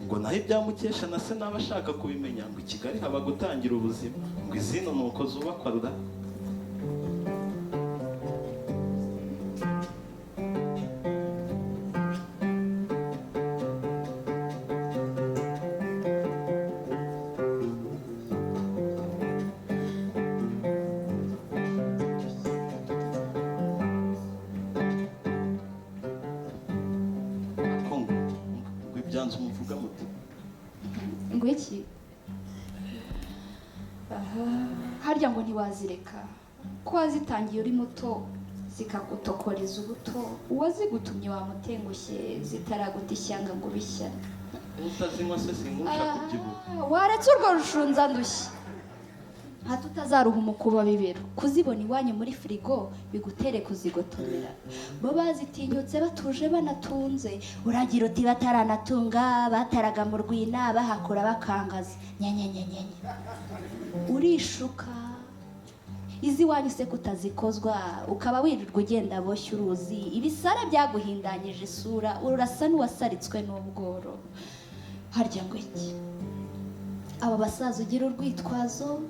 ngo naho ibyamukesha na se n'aba ashaka kubimenya ngo i Kigali haba gutangira ubuzima ngo izino ni uko zubakwa ruda ngo iki harya ngo ntiwazireka ko wazitangiye uri muto zikagutokoreza ubuto uwazigutumye wamutengushye zitaraguta ishyanga ngo bishya utazinywa se singushaka kubyibuha waretse urwo rushunza ndushya hato utazaruha umukuba bibero kuzibona iwanyu muri firigo bigutere kuzigotomera bo bazitinyutse batuje banatunze uragira uti bataranatunga bataraga mu rwina bahakura bakangaza nyenyenyenyenye urishuka izi wanyu se kutazikozwa ukaba wirirwa ugenda boshye uruzi ibisara byaguhindanyije isura urasa n'uwasaritswe n'ubworo harya ngo iki abo basaza ugira urwitwazo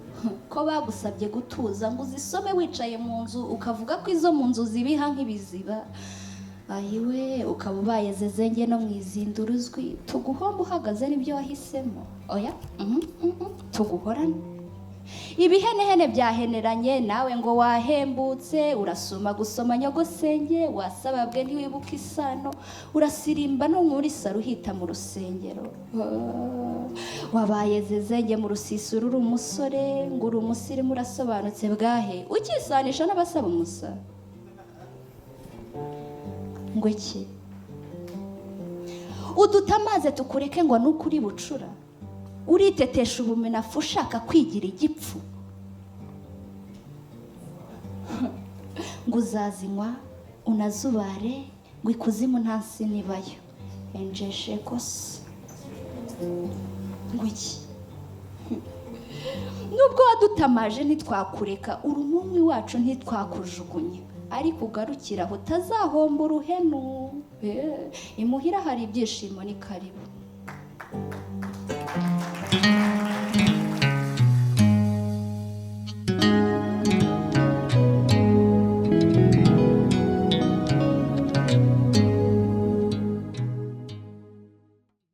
ko bagusabye gutuza ngo uzisome wicaye mu nzu ukavuga ko izo mu nzu zibiha nk'ibiziba ayiwe ukaba ubayeze zenge no mu izindura uzwi tuguhomba uhagaze n'ibyo wahisemo oya tuguhorane ibihenehene byaheneranye nawe ngo wahembutse urasoma gusoma nyogosenge wasababwe ntiwibuka isano urasirimba no muri saro uhita mu rusengero wabaye zezenge mu rusisiro uri umusore ngo uri umusirimu urasobanutse bwahe ukisanisha n'abasaba umusa ngo iki udutamaze tukureke ngo nukuri bucura uritetesha ubumenafu ushaka kwigira igipfu ngo uzazinywa unazubare ngo ikuzimu nta nsinibayo enjeshe kose ngo iki nubwo wadutamaje ntitwakureka urumumwi wacu ntitwakujugunye ariko ugarukira aho utazahomba uruhenu imuhira hari ibyishimo ni karibu